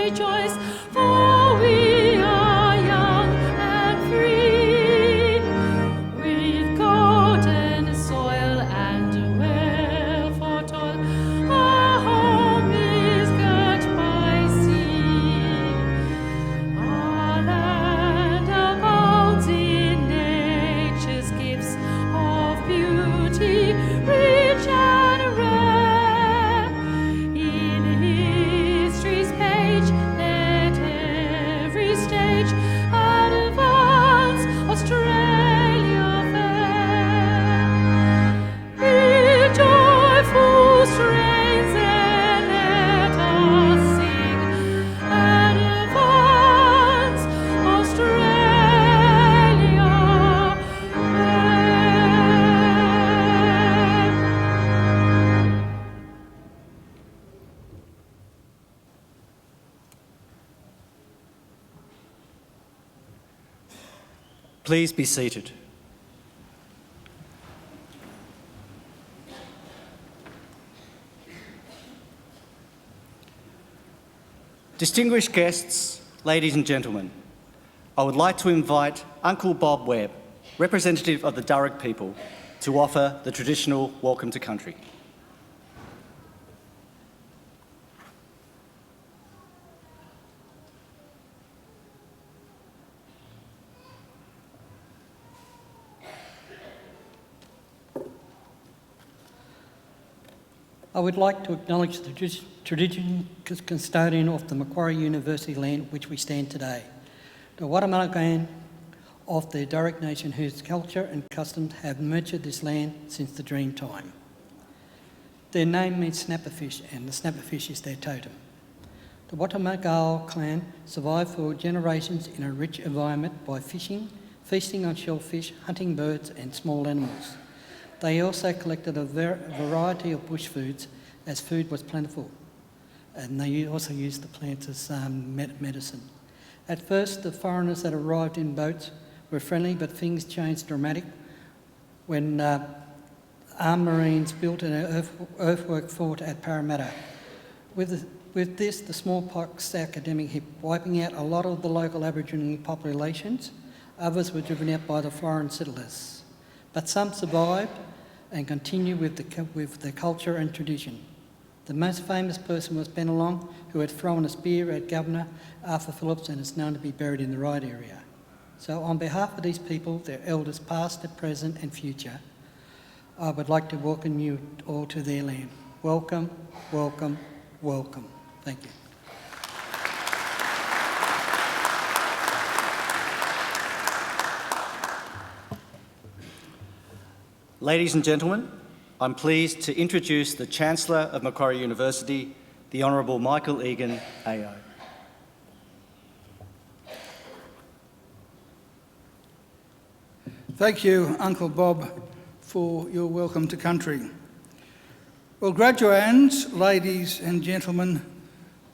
rejoice, for we are young and free, with golden soil and well for toil. Our home is girt by sea. Our land abounds in nature's gifts of beauty, rich and rare. In history's page, let every stage advance Australia fair. In joyful strains then let us sing, advance Australia fair. Please be seated. Distinguished guests, ladies and gentlemen, I would like to invite Uncle Bob Webb, representative of the Darug people, to offer the traditional welcome to country. I would like to acknowledge the traditional custodian of the Macquarie University land which we stand today, the Watamargan of the Darug Nation, whose culture and customs have nurtured this land since the dream time. Their name means snapperfish, and the snapperfish is their totem. The Watamargal clan survived for generations in a rich environment by fishing, feasting on shellfish, hunting birds and small animals. They also collected a variety of bush foods as food was plentiful, and they also used the plants as medicine. At first, the foreigners that arrived in boats were friendly, but things changed dramatically when armed Marines built an earthwork fort at Parramatta. With this, the smallpox epidemic hit, wiping out a lot of the local Aboriginal populations. Others were driven out by the foreign settlers, but some survived and continued with the culture and tradition. The most famous person was Bennelong, who had thrown a spear at Governor Arthur Phillips and is known to be buried in the right area. So on behalf of these people, their elders past, present and future, I would like to welcome you all to their land. Welcome, welcome, welcome. Thank you. Ladies and gentlemen, I'm pleased to introduce the Chancellor of Macquarie University, the Honourable Michael Egan, AO. Thank you, Uncle Bob, for your welcome to country. Well, graduands, ladies and gentlemen,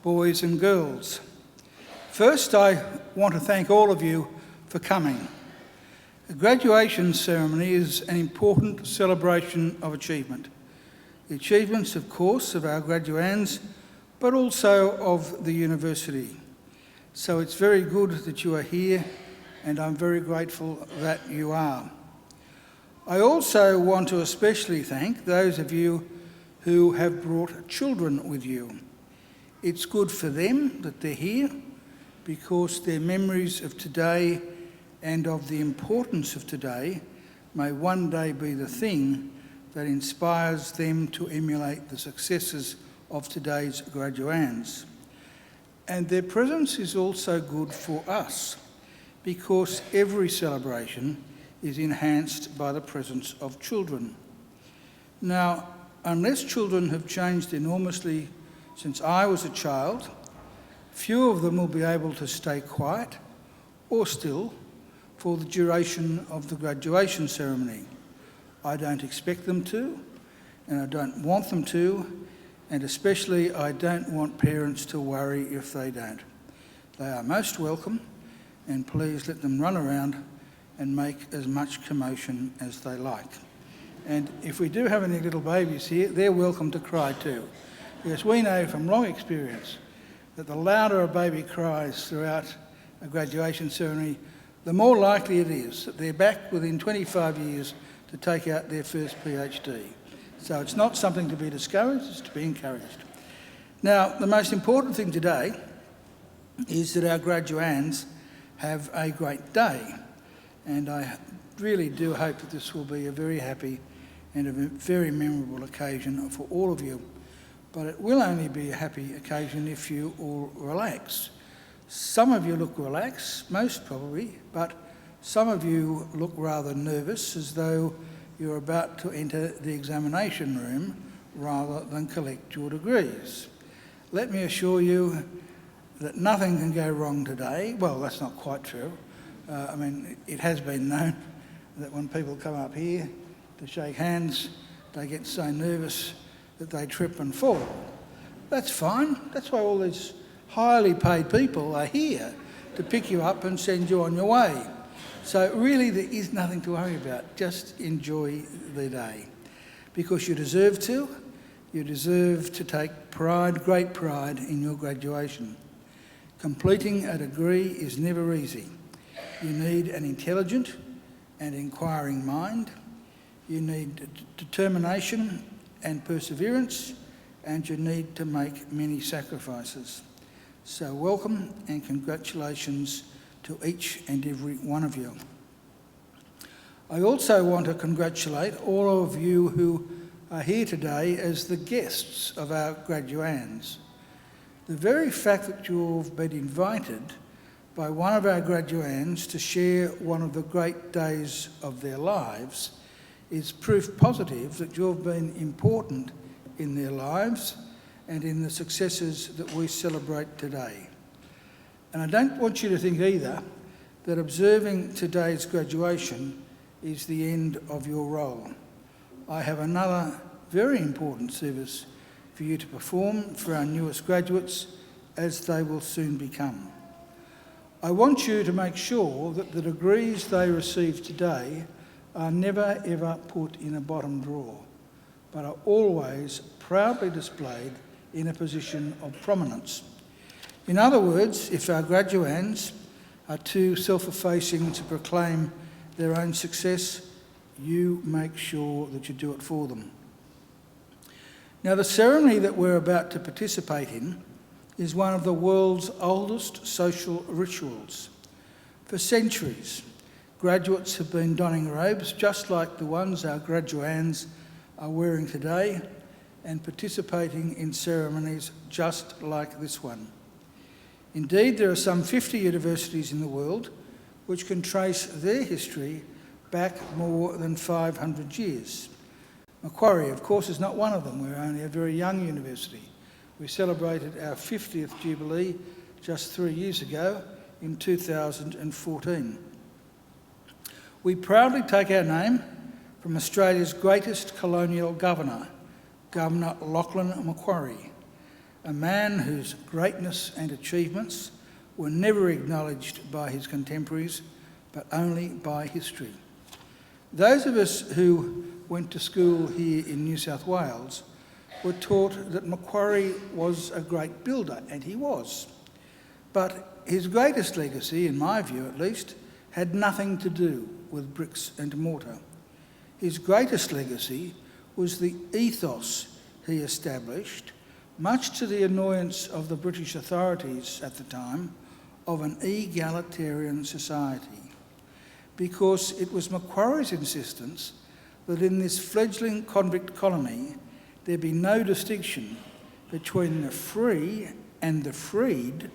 boys and girls, first I want to thank all of you for coming. The graduation ceremony is an important celebration of achievement. The achievements, of course, of our graduands, but also of the university. So it's very good that you are here, and I'm very grateful that you are. I also want to especially thank those of you who have brought children with you. It's good for them that they're here, because their memories of today and of the importance of today may one day be the thing that inspires them to emulate the successes of today's graduands. And their presence is also good for us, because every celebration is enhanced by the presence of children. Now, unless children have changed enormously since I was a child, few of them will be able to stay quiet or still for the duration of the graduation ceremony. I don't expect them to, and I don't want them to, and especially I don't want parents to worry if they don't. They are most welcome, and please let them run around and make as much commotion as they like. And if we do have any little babies here, they're welcome to cry too, because we know from long experience that the louder a baby cries throughout a graduation ceremony, the more likely it is that they're back within 25 years to take out their first PhD. So it's not something to be discouraged, it's to be encouraged. Now, the most important thing today is that our graduands have a great day. And I really do hope that this will be a very happy and a very memorable occasion for all of you. But it will only be a happy occasion if you all relax. Some of you look relaxed, most probably, but some of you look rather nervous, as though you're about to enter the examination room rather than collect your degrees. Let me assure you that nothing can go wrong today. Well, that's not quite true. I mean, it has been known that when people come up here to shake hands, they get so nervous that they trip and fall. That's fine. That's why all these highly paid people are here, to pick you up and send you on your way. So really there is nothing to worry about. Just enjoy the day, because you deserve to. You deserve to take pride, great pride, in your graduation. Completing a degree is never easy. You need an intelligent and inquiring mind. You need determination and perseverance, and you need to make many sacrifices. So welcome and congratulations to each and every one of you. I also want to congratulate all of you who are here today as the guests of our graduands. The very fact that you've been invited by one of our graduands to share one of the great days of their lives is proof positive that you've been important in their lives and in the successes that we celebrate today. And I don't want you to think either that observing today's graduation is the end of your role. I have another very important service for you to perform for our newest graduates, as they will soon become. I want you to make sure that the degrees they receive today are never ever put in a bottom drawer, but are always proudly displayed in a position of prominence. In other words, if our graduands are too self-effacing to proclaim their own success, you make sure that you do it for them. Now, the ceremony that we're about to participate in is one of the world's oldest social rituals. For centuries, graduates have been donning robes just like the ones our graduands are wearing today, and participating in ceremonies just like this one. Indeed, there are some 50 universities in the world which can trace their history back more than 500 years. Macquarie, of course, is not one of them. We're only a very young university. We celebrated our 50th Jubilee just 3 years ago in 2014. We proudly take our name from Australia's greatest colonial governor, Governor Lachlan Macquarie, a man whose greatness and achievements were never acknowledged by his contemporaries, but only by history. Those of us who went to school here in New South Wales were taught that Macquarie was a great builder, and he was. But his greatest legacy, in my view at least, had nothing to do with bricks and mortar. His greatest legacy was the ethos he established, much to the annoyance of the British authorities at the time, of an egalitarian society. Because it was Macquarie's insistence that in this fledgling convict colony there be no distinction between the free and the freed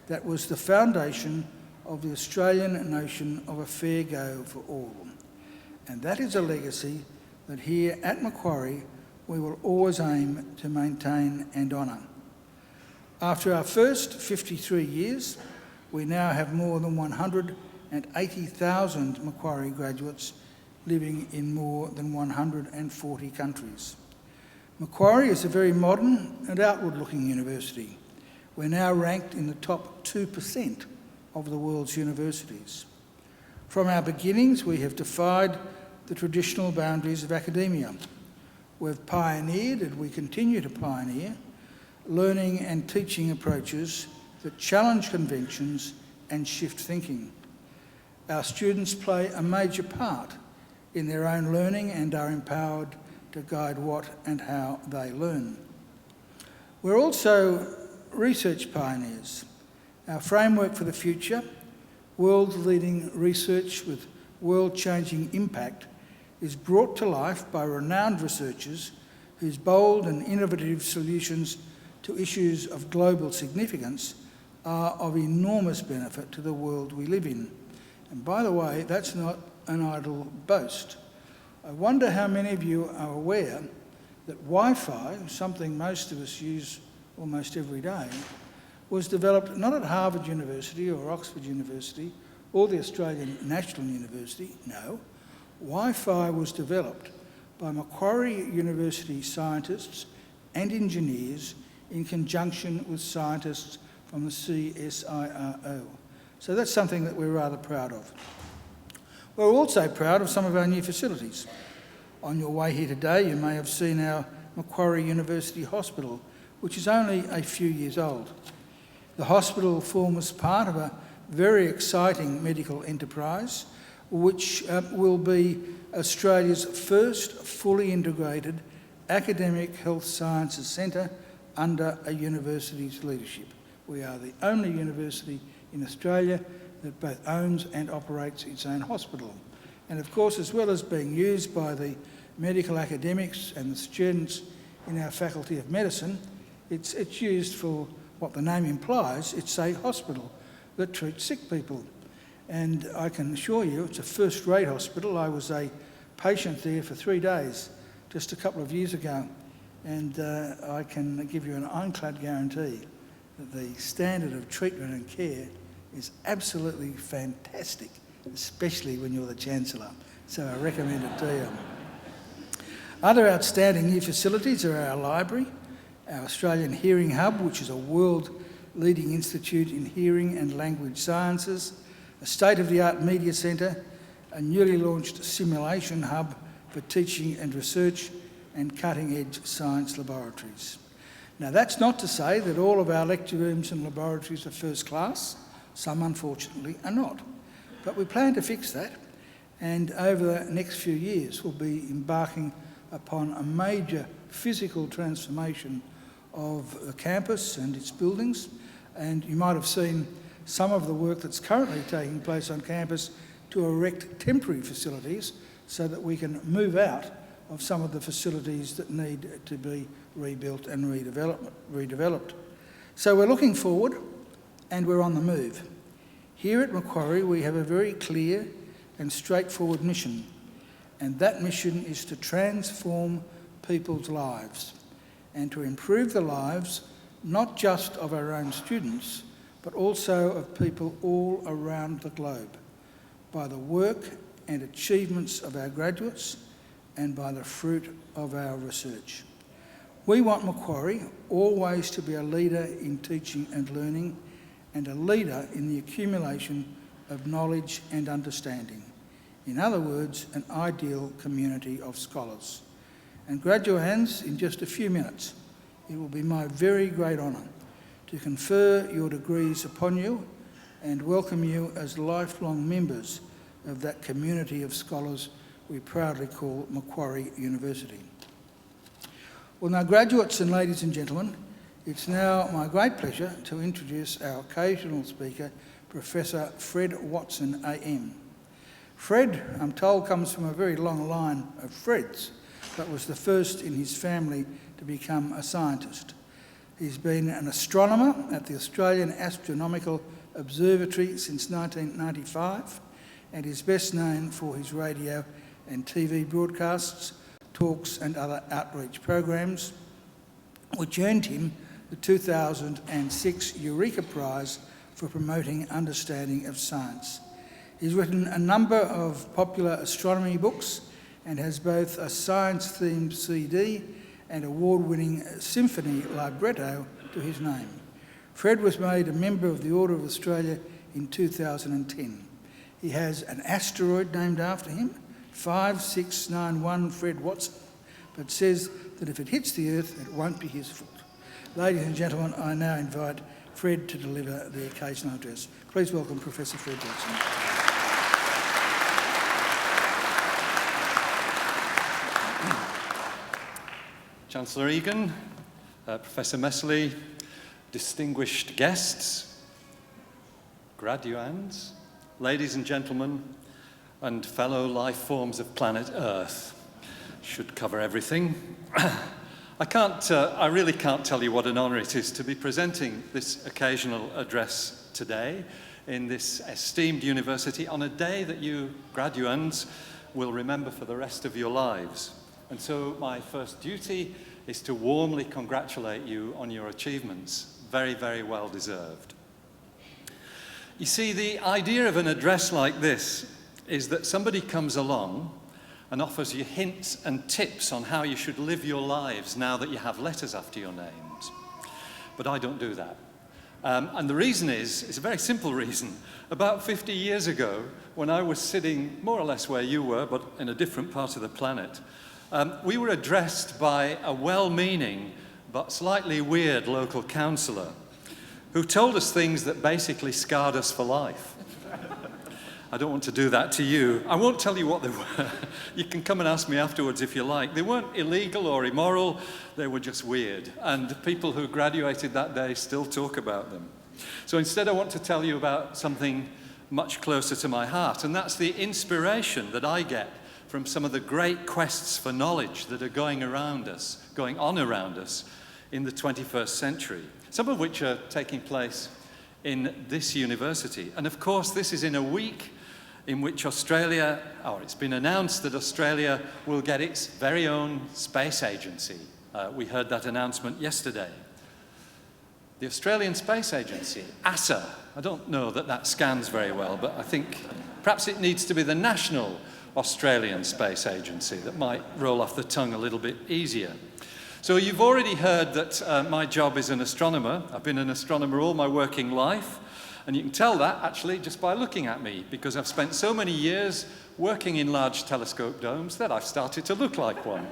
that was the foundation of the Australian notion of a fair go for all. And that is a legacy that here at Macquarie we will always aim to maintain and honour. After our first 53 years, we now have more than 180,000 Macquarie graduates living in more than 140 countries. Macquarie is a very modern and outward-looking university. We're now ranked in the top 2% of the world's universities. From our beginnings, we have defied the traditional boundaries of academia. We've pioneered, and we continue to pioneer, learning and teaching approaches that challenge conventions and shift thinking. Our students play a major part in their own learning and are empowered to guide what and how they learn. We're also research pioneers. Our framework for the future, world-leading research with world-changing impact, is brought to life by renowned researchers whose bold and innovative solutions to issues of global significance are of enormous benefit to the world we live in. And by the way, that's not an idle boast. I wonder how many of you are aware that Wi-Fi, something most of us use almost every day, was developed not at Harvard University or Oxford University or the Australian National University, no. Wi-Fi was developed by Macquarie University scientists and engineers in conjunction with scientists from the CSIRO. So that's something that we're rather proud of. We're also proud of some of our new facilities. On your way here today, you may have seen our Macquarie University Hospital, which is only a few years old. The hospital forms part of a very exciting medical enterprise, which will be Australia's first fully integrated academic health sciences centre under a university's leadership. We are the only university in Australia that both owns and operates its own hospital. And of course, as well as being used by the medical academics and the students in our Faculty of Medicine, it's used for what the name implies. It's a hospital that treats sick people. And I can assure you it's a first-rate hospital. I was a patient there for 3 days just a couple of years ago, and I can give you an ironclad guarantee that the standard of treatment and care is absolutely fantastic, especially when you're the Chancellor. So I recommend it to you. Other outstanding new facilities are our library, our Australian Hearing Hub, which is a world-leading institute in hearing and language sciences, a state-of-the-art media centre, a newly launched simulation hub for teaching and research, and cutting-edge science laboratories. Now, that's not to say that all of our lecture rooms and laboratories are first class. Some, unfortunately, are not. But we plan to fix that, and over the next few years we'll be embarking upon a major physical transformation of the campus and its buildings. And you might have seen some of the work that's currently taking place on campus to erect temporary facilities so that we can move out of some of the facilities that need to be rebuilt and redeveloped. So we're looking forward and we're on the move. Here at Macquarie we have a very clear and straightforward mission, and that mission is to transform people's lives and to improve the lives not just of our own students but also of people all around the globe by the work and achievements of our graduates and by the fruit of our research. We want Macquarie always to be a leader in teaching and learning and a leader in the accumulation of knowledge and understanding. In other words, an ideal community of scholars. And graduands, in just a few minutes, it will be my very great honour to confer your degrees upon you and welcome you as lifelong members of that community of scholars we proudly call Macquarie University. Well, now, graduates and ladies and gentlemen, it's now my great pleasure to introduce our occasional speaker, Professor Fred Watson AM. Fred, I'm told, comes from a very long line of Freds, but was the first in his family to become a scientist. He's been an astronomer at the Australian Astronomical Observatory since 1995 and is best known for his radio and TV broadcasts, talks and other outreach programs, which earned him the 2006 Eureka Prize for promoting understanding of science. He's written a number of popular astronomy books and has both a science-themed CD and award-winning symphony libretto to his name. Fred was made a member of the Order of Australia in 2010. He has an asteroid named after him, 5691 Fred Watson, but says that if it hits the Earth, it won't be his fault. Ladies and gentlemen, I now invite Fred to deliver the occasional address. Please welcome Professor Fred Jackson. Chancellor Egan, Professor Messley, distinguished guests, graduands, ladies and gentlemen, and fellow life forms of planet Earth. Should cover everything. I really can't tell you what an honour it is to be presenting this occasional address today in this esteemed university on a day that you graduands will remember for the rest of your lives. And so my first duty is to warmly congratulate you on your achievements. Very, very well deserved. You see, the idea of an address like this is that somebody comes along and offers you hints and tips on how you should live your lives now that you have letters after your names. But I don't do that. And the reason is, it's a very simple reason. About 50 years ago, when I was sitting more or less where you were, but in a different part of the planet, we were addressed by a well-meaning but slightly weird local councillor who told us things that basically scarred us for life. I don't want to do that to you. I won't tell you what they were. You can come and ask me afterwards if you like. They weren't illegal or immoral, they were just weird. And people who graduated that day still talk about them. So instead I want to tell you about something much closer to my heart, and that's the inspiration that I get from some of the great quests for knowledge that are going on around us in the 21st century, some of which are taking place in this university. And of course, this is in a week in which it's been announced that Australia will get its very own space agency. We heard that announcement yesterday. The Australian Space Agency, ASA, I don't know that that scans very well, but I think perhaps it needs to be the National Australian Space Agency. That might roll off the tongue a little bit easier. So you've already heard that my job is an astronomer. I've been an astronomer all my working life. And you can tell that, actually, just by looking at me, because I've spent so many years working in large telescope domes that I've started to look like one.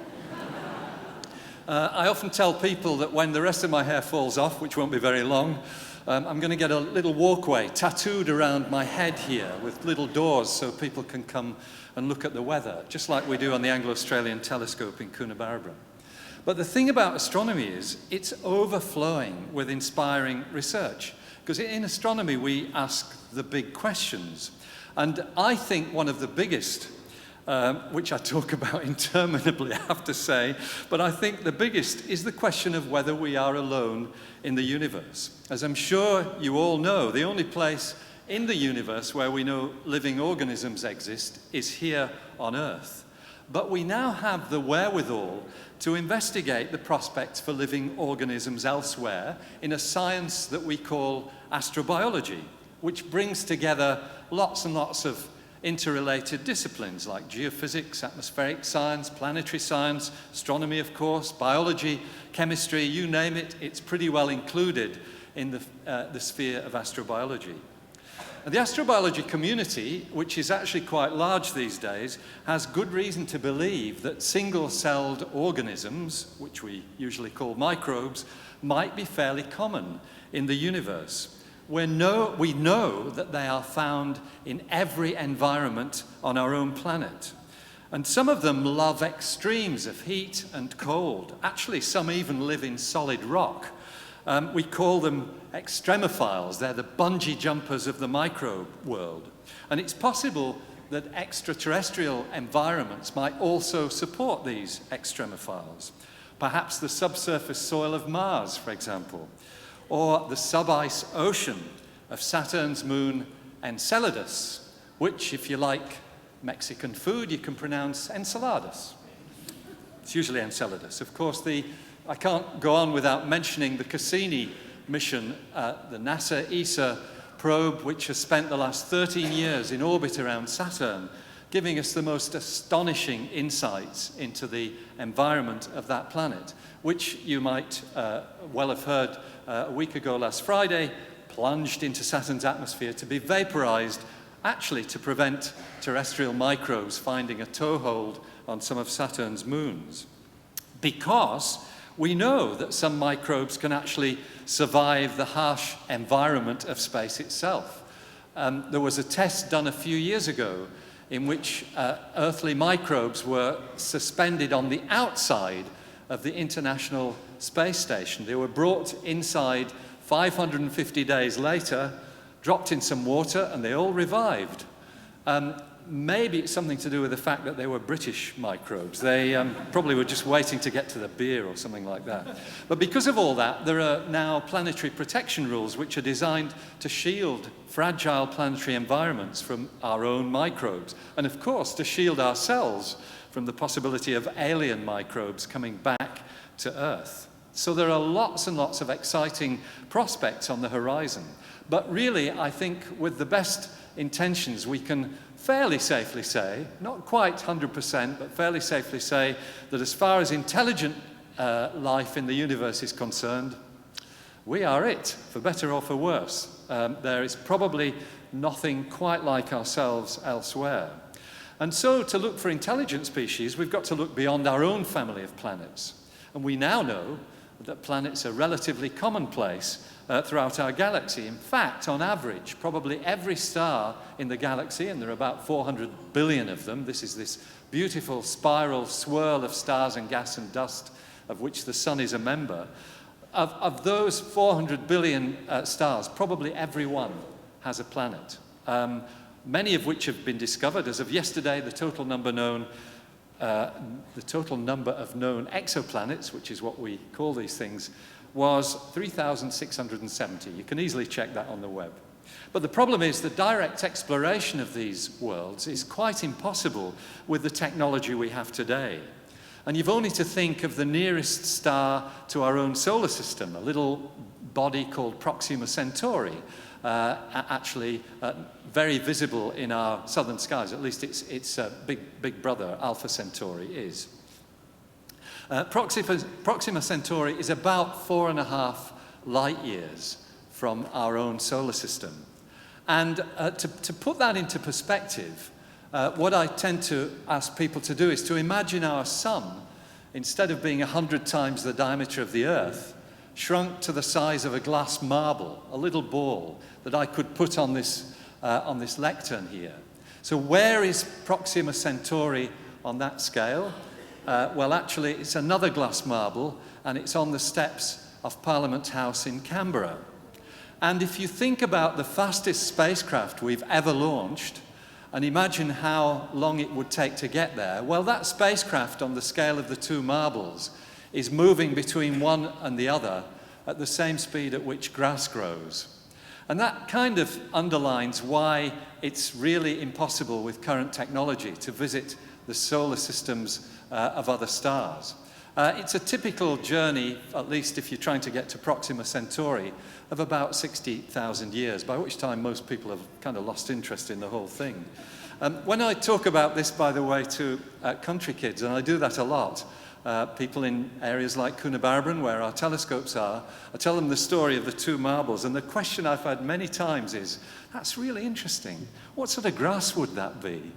I often tell people that when the rest of my hair falls off, which won't be very long, I'm going to get a little walkway tattooed around my head here with little doors so people can come and look at the weather, just like we do on the Anglo-Australian telescope in Coonabarabra. But the thing about astronomy is it's overflowing with inspiring research. Because in astronomy, we ask the big questions. And I think one of the biggest, which I talk about interminably, I have to say, but I think the biggest is the question of whether we are alone in the universe. As I'm sure you all know, the only place in the universe where we know living organisms exist is here on Earth. But we now have the wherewithal to investigate the prospects for living organisms elsewhere in a science that we call astrobiology, which brings together lots and lots of interrelated disciplines like geophysics, atmospheric science, planetary science, astronomy, of course, biology, chemistry, you name it, it's pretty well included in the sphere of astrobiology. And the astrobiology community, which is actually quite large these days, has good reason to believe that single-celled organisms, which we usually call microbes, might be fairly common in the universe. We know that they are found in every environment on our own planet. And some of them love extremes of heat and cold. Actually, some even live in solid rock. We call them extremophiles. They're the bungee jumpers of the microbe world. And it's possible that extraterrestrial environments might also support these extremophiles. Perhaps the subsurface soil of Mars, for example, or the sub-ice ocean of Saturn's moon Enceladus, which, if you like Mexican food, you can pronounce Ensaladas. It's usually Enceladus. Of course, I can't go on without mentioning the Cassini mission, the NASA ESA probe, which has spent the last 13 years in orbit around Saturn, giving us the most astonishing insights into the environment of that planet, which you might well have heard a week ago last Friday, plunged into Saturn's atmosphere to be vaporized, actually to prevent terrestrial microbes finding a toehold on some of Saturn's moons. Because We know that some microbes can actually survive the harsh environment of space itself. There was a test done a few years ago in which earthly microbes were suspended on the outside of the International Space Station. They were brought inside 550 days later, dropped in some water, and they all revived. Maybe it's something to do with the fact that they were British microbes. They probably were just waiting to get to the beer or something like that. But because of all that, there are now planetary protection rules which are designed to shield fragile planetary environments from our own microbes, and of course to shield ourselves from the possibility of alien microbes coming back to Earth. So there are lots and lots of exciting prospects on the horizon. But really, I think with the best intentions, we can fairly safely say, not quite 100%, but fairly safely say that as far as intelligent life in the universe is concerned, we are it, for better or for worse. There is probably nothing quite like ourselves elsewhere. And so to look for intelligent species, we've got to look beyond our own family of planets. And we now know that planets are relatively commonplace throughout our galaxy. In fact, on average, probably every star in the galaxy, and there are about 400 billion of them, this is this beautiful spiral swirl of stars and gas and dust of which the Sun is a member. Of those 400 billion stars, probably every one has a planet, many of which have been discovered. As of yesterday, the total number of known exoplanets, which is what we call these things, was 3,670. You can easily check that on the web. But the problem is that direct exploration of these worlds is quite impossible with the technology we have today. And you've only to think of the nearest star to our own solar system, a little body called Proxima Centauri, actually very visible in our southern skies. At least its big brother, Alpha Centauri, is. Proxima Centauri is about 4.5 light years from our own solar system. And to put that into perspective, what I tend to ask people to do is to imagine our sun, instead of being 100 times the diameter of the Earth, shrunk to the size of a glass marble, a little ball that I could put on this lectern here. So where is Proxima Centauri on that scale? Well, actually, it's another glass marble, and it's on the steps of Parliament House in Canberra. And if you think about the fastest spacecraft we've ever launched, and imagine how long it would take to get there, well, that spacecraft on the scale of the two marbles is moving between one and the other at the same speed at which grass grows. And that kind of underlines why it's really impossible with current technology to visit the solar systems of other stars. It's a typical journey, at least if you're trying to get to Proxima Centauri, of about 60,000 years, by which time most people have kind of lost interest in the whole thing. When I talk about this, by the way, to country kids, and I do that a lot, people in areas like Coonabarabran, where our telescopes are, I tell them the story of the two marbles, and the question I've had many times is, that's really interesting. What sort of grass would that be?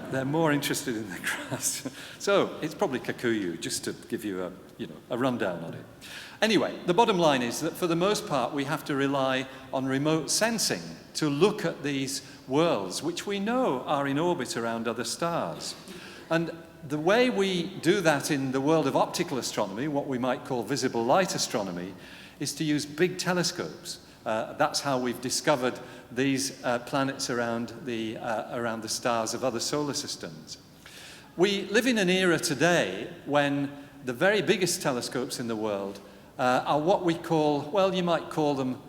They're more interested in the grass. So it's probably Kikuyu, just to give you a rundown on it. Anyway, the bottom line is that for the most part, we have to rely on remote sensing to look at these worlds, which we know are in orbit around other stars. And the way we do that in the world of optical astronomy, what we might call visible light astronomy, is to use big telescopes. That's how we've discovered these planets around the stars of other solar systems. We live in an era today when the very biggest telescopes in the world are what we call, well, you might call them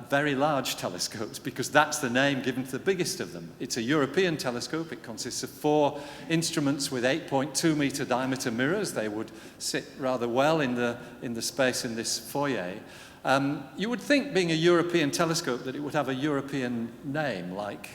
very large telescopes, because that's the name given to the biggest of them. It's a European telescope. It consists of 4 instruments with 8.2 meter diameter mirrors. They would sit rather well in the space in this foyer. You would think, being a European telescope, that it would have a European name, like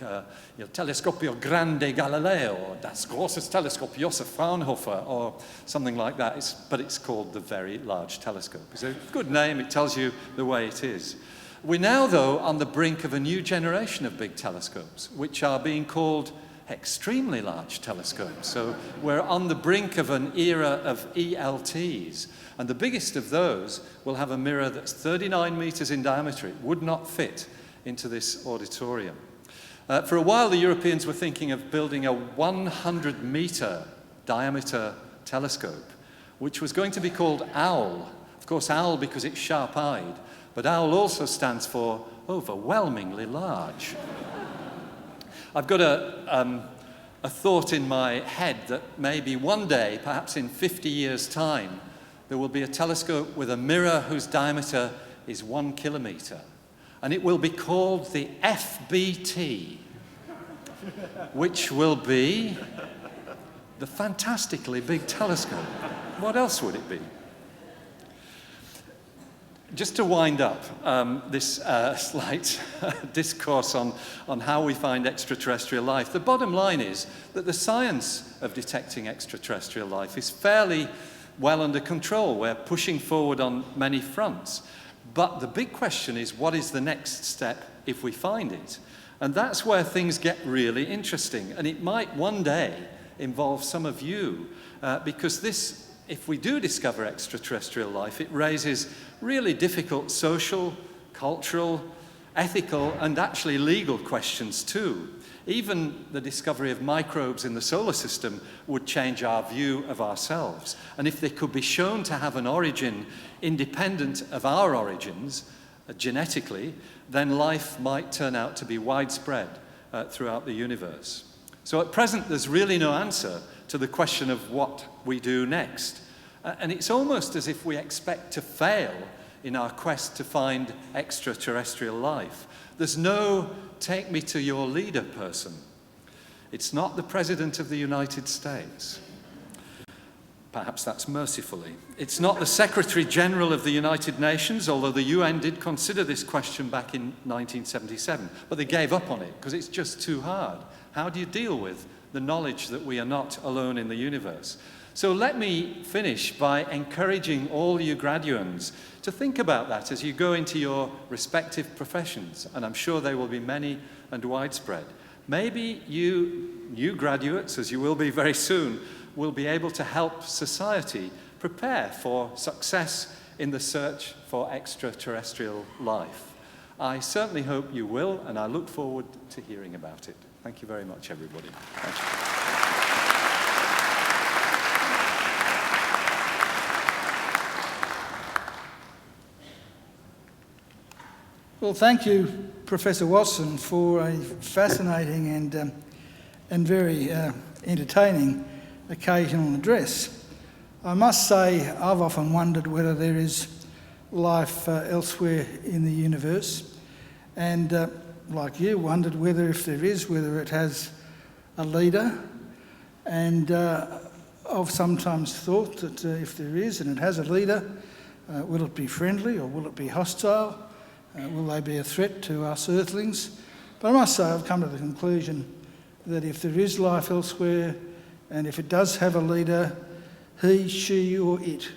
Telescopio Grande Galileo, or Das Großes Teleskop Josef Fraunhofer, or something like that. But it's called the Very Large Telescope. It's a good name. It tells you the way it is. We're now, though, on the brink of a new generation of big telescopes, which are being called extremely large telescopes. So we're on the brink of an era of ELTs. And the biggest of those will have a mirror that's 39 meters in diameter. It would not fit into this auditorium. For a while, the Europeans were thinking of building a 100-meter diameter telescope, which was going to be called OWL. Of course, OWL because it's sharp-eyed, but OWL also stands for overwhelmingly large. I've got a thought in my head that maybe one day, perhaps in 50 years' time, there will be a telescope with a mirror whose diameter is 1 kilometer. And it will be called the FBT, which will be the fantastically big telescope. What else would it be? Just to wind up this slight discourse on how we find extraterrestrial life, the bottom line is that the science of detecting extraterrestrial life is fairly well under control. We're pushing forward on many fronts. But the big question is, what is the next step if we find it? And that's where things get really interesting. And it might one day involve some of you, because this, if we do discover extraterrestrial life, it raises really difficult social, cultural, ethical, and actually legal questions too. Even the discovery of microbes in the solar system would change our view of ourselves. And if they could be shown to have an origin independent of our origins, genetically, then life might turn out to be widespread throughout the universe. So at present, there's really no answer to the question of what we do next. And it's almost as if we expect to fail in our quest to find extraterrestrial life. There's no take me to your leader person. It's not the President of the United States. Perhaps that's mercifully. It's not the Secretary General of the United Nations, although the UN did consider this question back in 1977, but they gave up on it because it's just too hard. How do you deal with the knowledge that we are not alone in the universe? So let me finish by encouraging all you graduands to think about that as you go into your respective professions, and I'm sure they will be many and widespread. Maybe you, new graduates, as you will be very soon, will be able to help society prepare for success in the search for extraterrestrial life. I certainly hope you will, and I look forward to hearing about it. Thank you very much, everybody. Thank you. Well, thank you, Professor Watson, for a fascinating and very entertaining occasional address. I must say I've often wondered whether there is life elsewhere in the universe, and like you, wondered whether, if there is, whether it has a leader. And I've sometimes thought that if there is and it has a leader, will it be friendly or will it be hostile? Will they be a threat to us earthlings? But I must say I've come to the conclusion that if there is life elsewhere, and if it does have a leader, he, she or it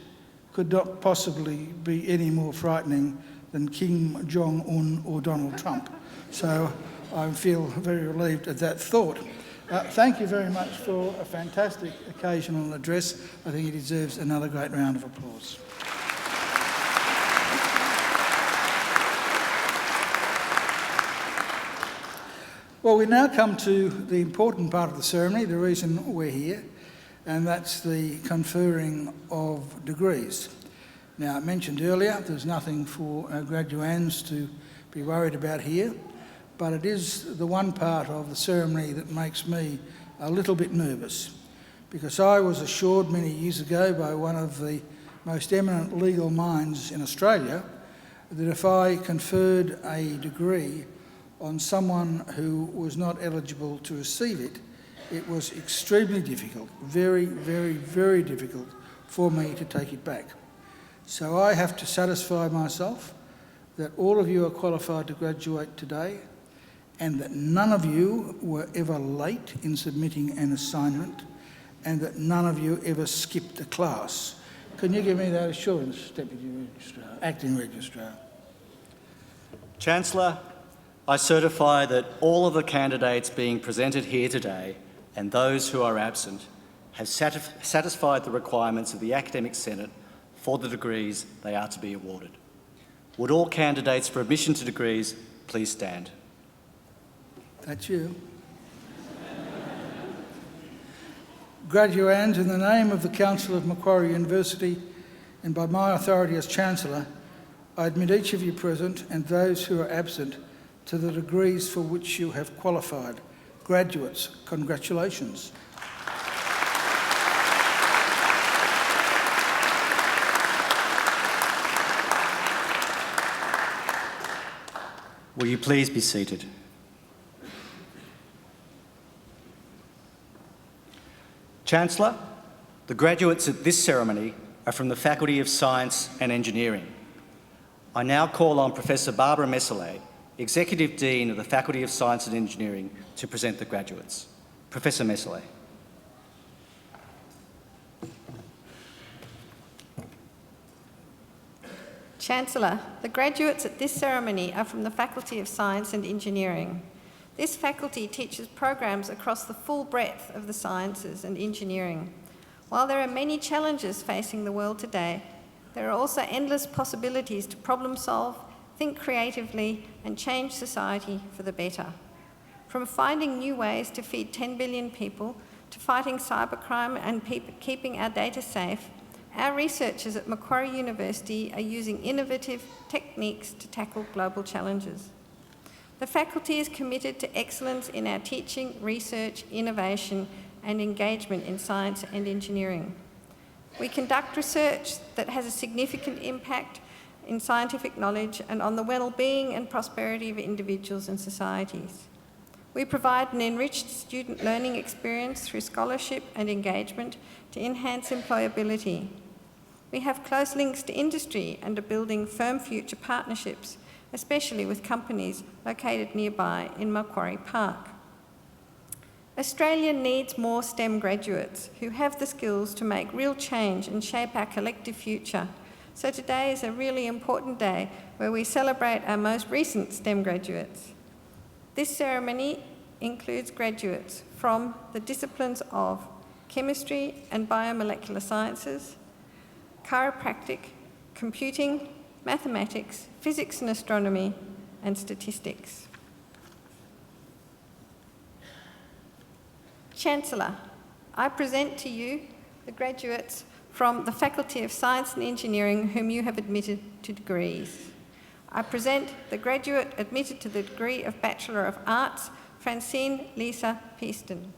could not possibly be any more frightening than Kim Jong-un or Donald Trump. So I feel very relieved at that thought. Thank you very much for a fantastic occasional address. I think he deserves another great round of applause. Well, we now come to the important part of the ceremony, the reason we're here, and that's the conferring of degrees. Now, I mentioned earlier there's nothing for our graduands to be worried about here, but it is the one part of the ceremony that makes me a little bit nervous, because I was assured many years ago by one of the most eminent legal minds in Australia that if I conferred a degree on someone who was not eligible to receive it, it was extremely difficult, very, very, very difficult for me to take it back. So I have to satisfy myself that all of you are qualified to graduate today, and that none of you were ever late in submitting an assignment, and that none of you ever skipped a class. Can you give me that assurance, Deputy Registrar, Acting Registrar? Chancellor, I certify that all of the candidates being presented here today and those who are absent have satisfied the requirements of the Academic Senate for the degrees they are to be awarded. Would all candidates for admission to degrees please stand? That's you. Graduands, in the name of the Council of Macquarie University and by my authority as Chancellor, I admit each of you present and those who are absent to the degrees for which you have qualified. Graduates, congratulations. Will you please be seated? Chancellor, the graduates at this ceremony are from the Faculty of Science and Engineering. I now call on Professor Barbara Messerle, Executive Dean of the Faculty of Science and Engineering, to present the graduates. Professor Messerle. Chancellor, the graduates at this ceremony are from the Faculty of Science and Engineering. This faculty teaches programs across the full breadth of the sciences and engineering. While there are many challenges facing the world today, there are also endless possibilities to problem solve, think creatively, and change society for the better. From finding new ways to feed 10 billion people, to fighting cybercrime and keeping our data safe, our researchers at Macquarie University are using innovative techniques to tackle global challenges. The faculty is committed to excellence in our teaching, research, innovation, and engagement in science and engineering. We conduct research that has a significant impact in scientific knowledge and on the well-being and prosperity of individuals and societies. We provide an enriched student learning experience through scholarship and engagement to enhance employability. We have close links to industry and are building firm future partnerships, especially with companies located nearby in Macquarie Park. Australia needs more STEM graduates who have the skills to make real change and shape our collective future. So today is a really important day where we celebrate our most recent STEM graduates. This ceremony includes graduates from the disciplines of chemistry and biomolecular sciences, chiropractic, computing, mathematics, physics and astronomy, and statistics. Chancellor, I present to you the graduates from the Faculty of Science and Engineering whom you have admitted to degrees. I present the graduate admitted to the degree of Bachelor of Arts, Francine Lisa Peaston.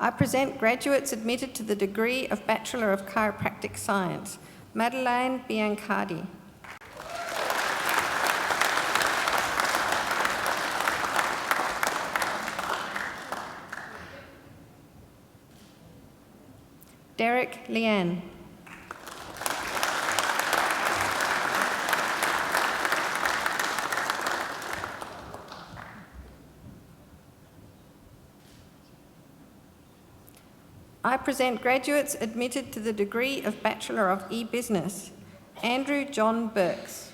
I present graduates admitted to the degree of Bachelor of Chiropractic Science, Madeleine Biancardi. Derek Lian. I present graduates admitted to the degree of Bachelor of E-Business, Andrew John Burks.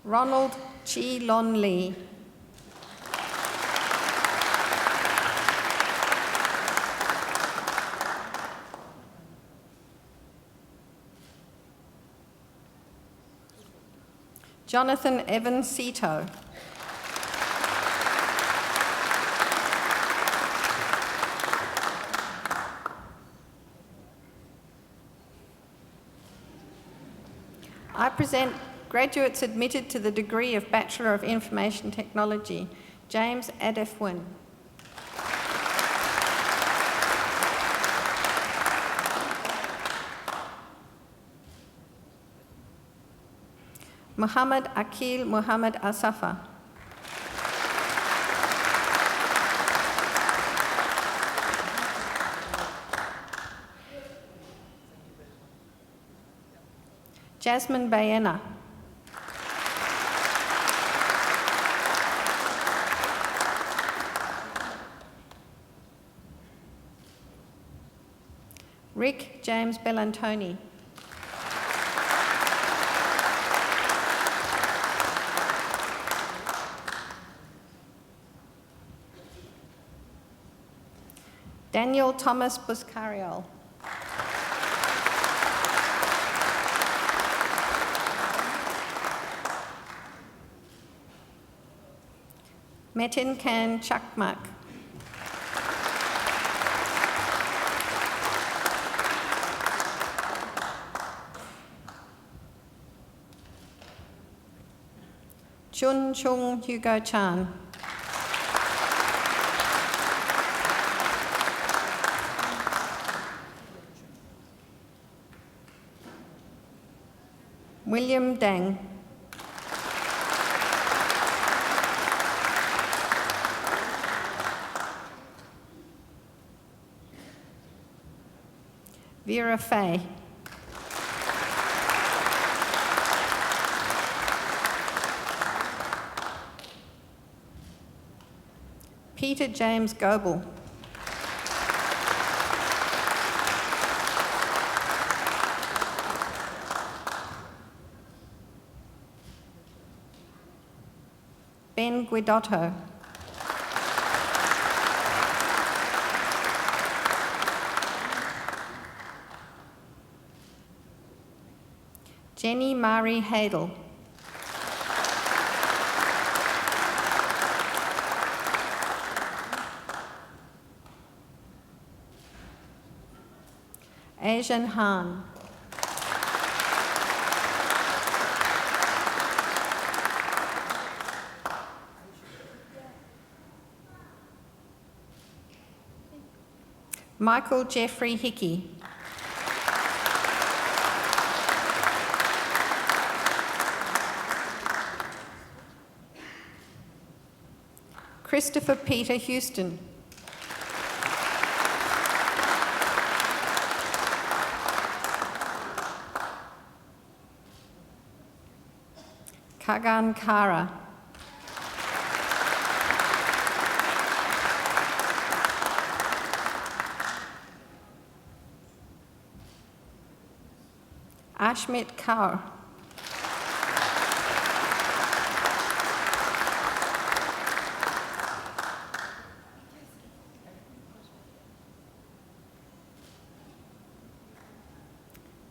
Ronald Chi Lon Lee. Jonathan Evan Cito. I present graduates admitted to the degree of Bachelor of Information Technology, James Adefwin. Muhammad Akil Muhammad Al-Safa. Jasmine Baena. Rick James Bellantoni. Daniel Thomas Buscariol. Metin Khan Chakmak. Chun Chung Hugo Chan. William Deng. Vera Fay. Peter James Goebel. Ben Guidotto. Jenny Marie Hadel. Asian Han. Michael Jeffrey Hickey. Christopher Peter Houston. Kagan Kara. Ashmit Kaur.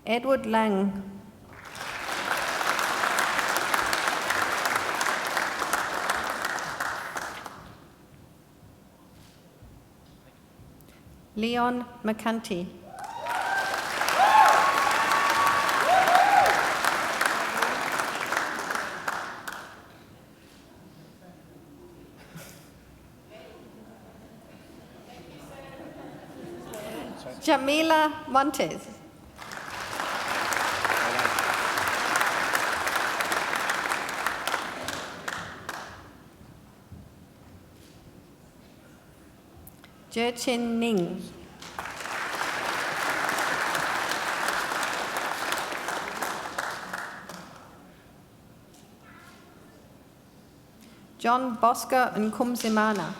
Edward Lang. Leon McCunty. Jamila Montes. Jerchin Ning. John Bosco Nkumzimana.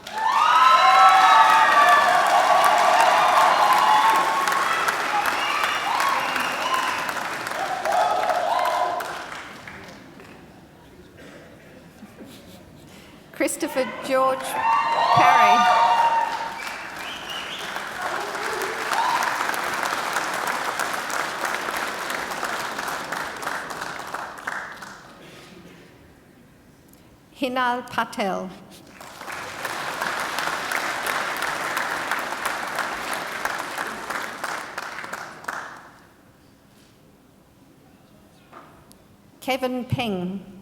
Christopher George Parry. Hinal Patel. Kevin Peng.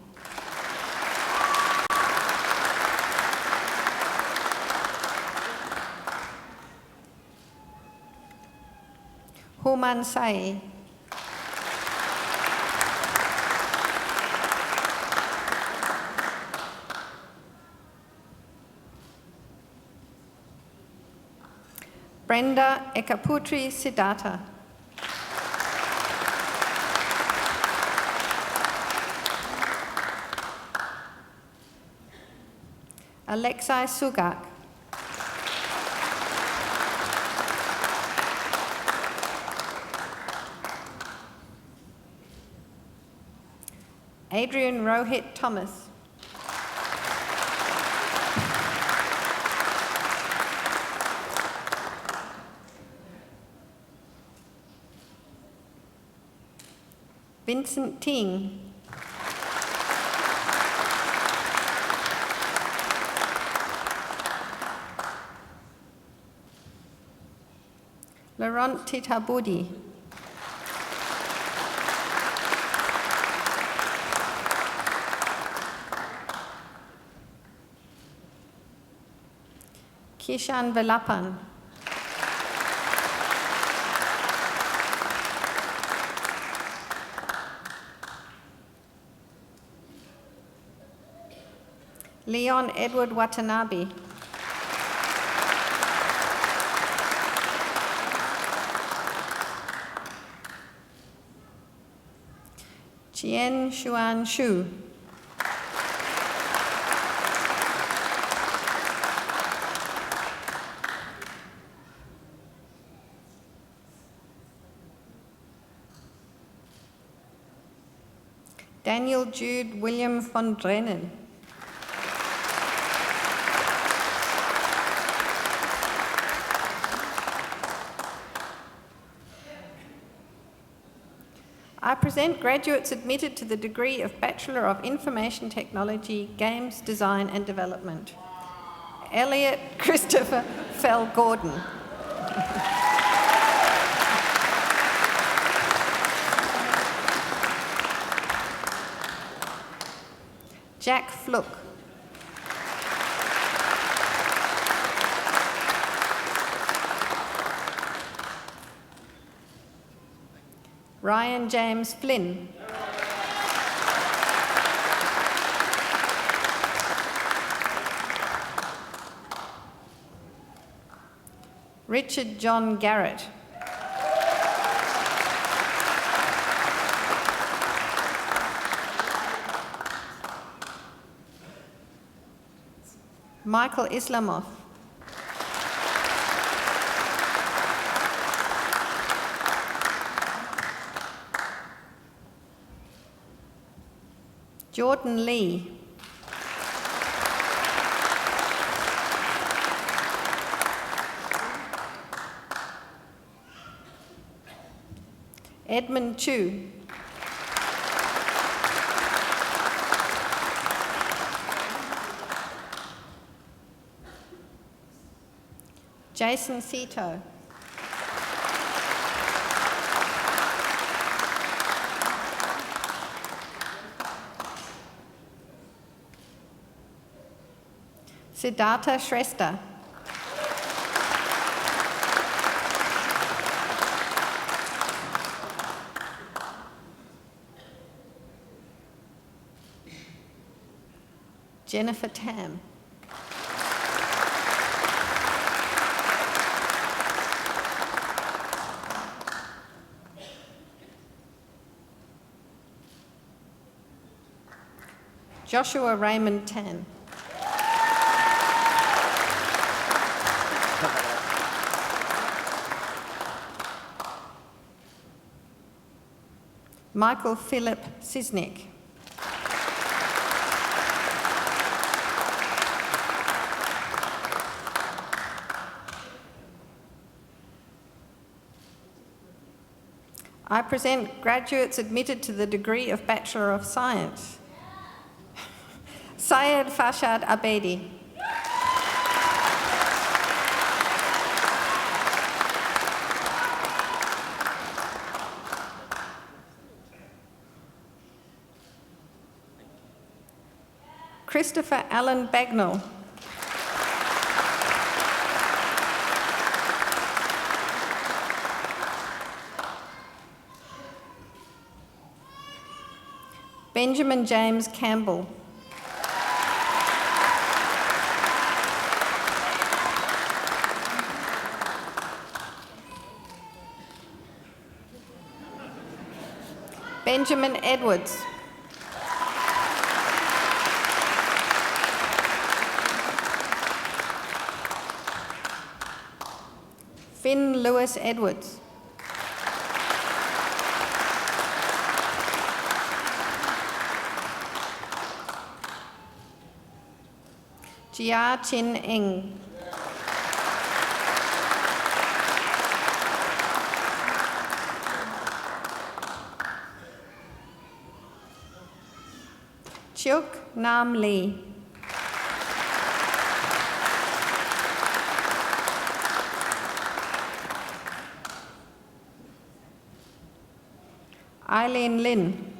Human Sai. Brenda Ekaputri Siddhartha. Alexei Sugak. Adrian Rohit Thomas. Vincent Ting. Laurent Titaboudi. Kishan Velapan. Leon Edward Watanabe. Chien Xuan Shu. Daniel Jude William von Drennen. I present graduates admitted to the degree of Bachelor of Information Technology, Games Design and Development. Elliot Christopher Fell Gordon. Jack Fluck. Ryan James Flynn. Richard John Garrett. Michael Islamov. Jordan Lee. Edmund Chu. Jason Sito. Siddhartha Shrestha. Jennifer Tam. Joshua Raymond Tan. Michael Philip Sisnick. I present graduates admitted to the degree of Bachelor of Science. Syed Farshad Abedi. Christopher Allen Bagnall. Benjamin James Campbell. Benjamin Edwards. Finn Lewis Edwards. Jia Chin Eng. Chuk Nam Lee. Eileen Lin.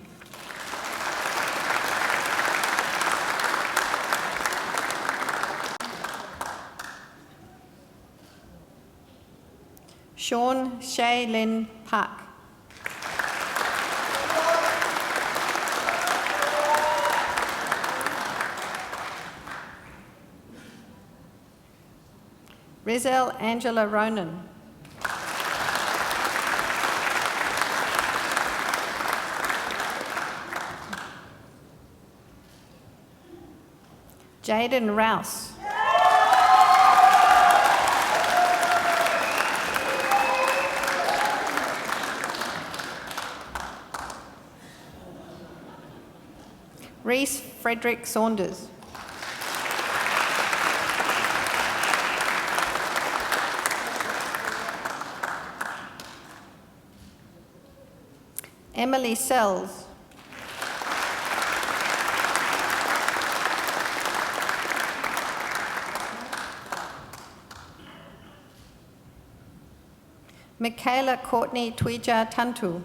Sean Shaylin Park. Rizel Angela Ronan. Jaden Rouse. Reese Frederick Saunders. Emily Sells. Michaela Courtney Twija Tantu.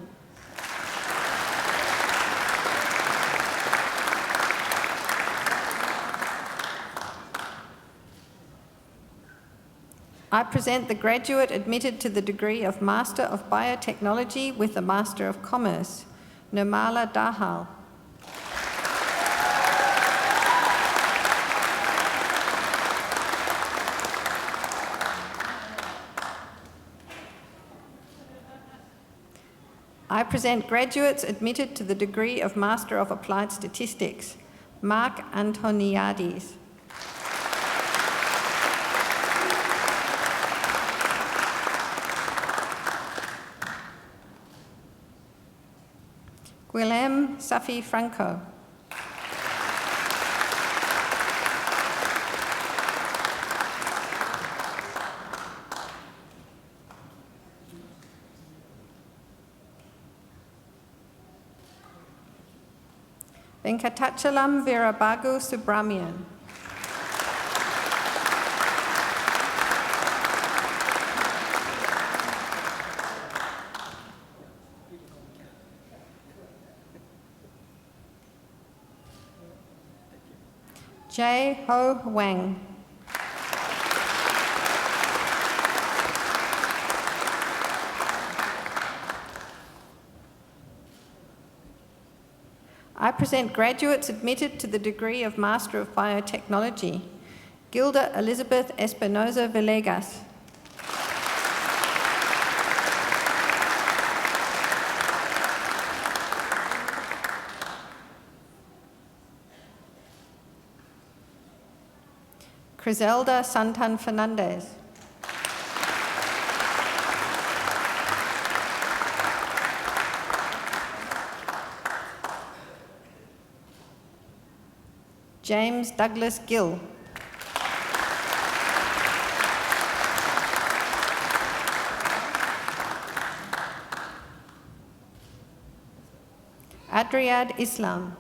I present the graduate admitted to the degree of Master of Biotechnology with the Master of Commerce, Nirmala Dahal. I present graduates admitted to the degree of Master of Applied Statistics, Mark Antoniadis. Guilherme Safi Franco. Venkatachalam Veerabagu Subramanian. Jae Ho Wang. I present graduates admitted to the degree of Master of Biotechnology, Gilda Elizabeth Espinosa Villegas. Criselda Santan Fernandez. James Douglas Gill. Adriad Islam.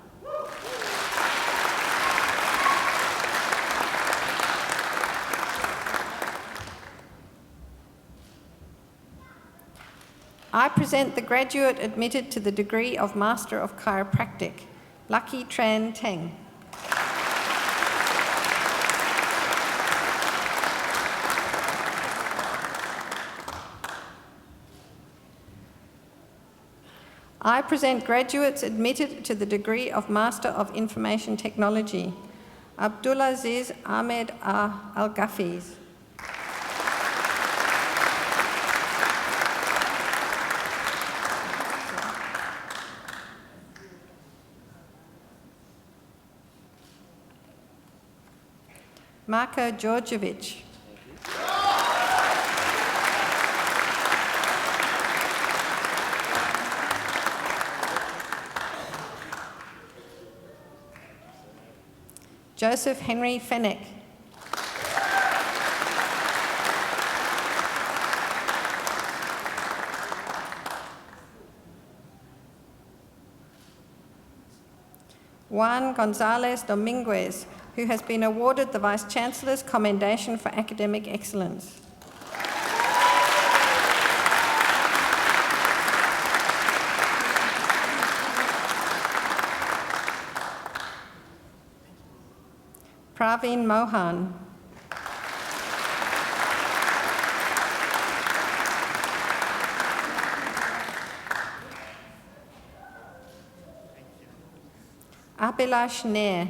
I present the graduate admitted to the degree of Master of Chiropractic, Lucky Tran Teng. I present graduates admitted to the degree of Master of Information Technology, Abdulaziz Ahmed Al-Ghafiz. Marko Djordjevic. Joseph Henry Fenech. Juan Gonzalez Dominguez, who has been awarded the Vice-Chancellor's Commendation for Academic Excellence. Praveen Mohan. Abhilash Nair.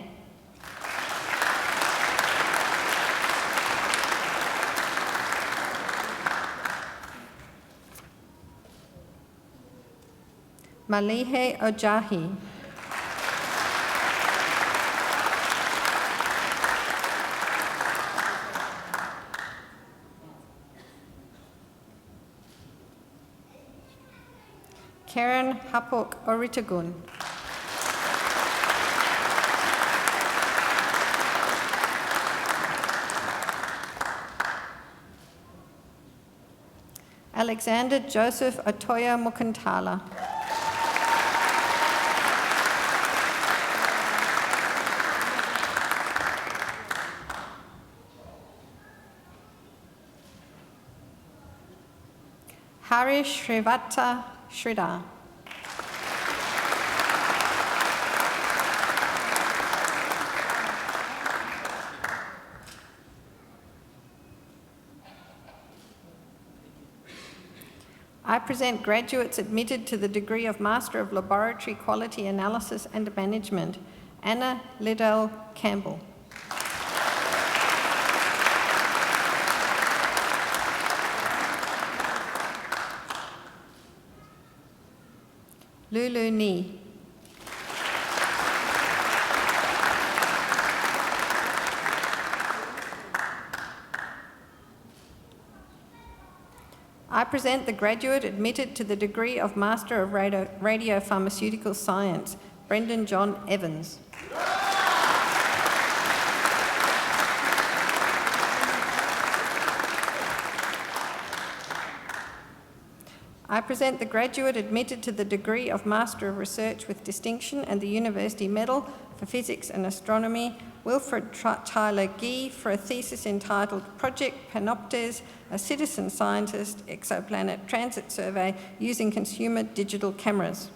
Malihe Ojahi. Karen Hapuk Oritagun. Alexander Joseph Otoya Mukantala. Harish Shrivata Sridhar. I present graduates admitted to the degree of Master of Laboratory Quality Analysis and Management, Anna Liddell Campbell. Lulu Ni. I present the graduate admitted to the degree of Master of Radiopharmaceutical Science, Brendan John Evans. I present the graduate admitted to the degree of Master of Research with Distinction and the University Medal for Physics and Astronomy, Wilfred Tyler Gee, for a thesis entitled Project Panoptes, a Citizen Scientist Exoplanet Transit Survey using Consumer Digital Cameras.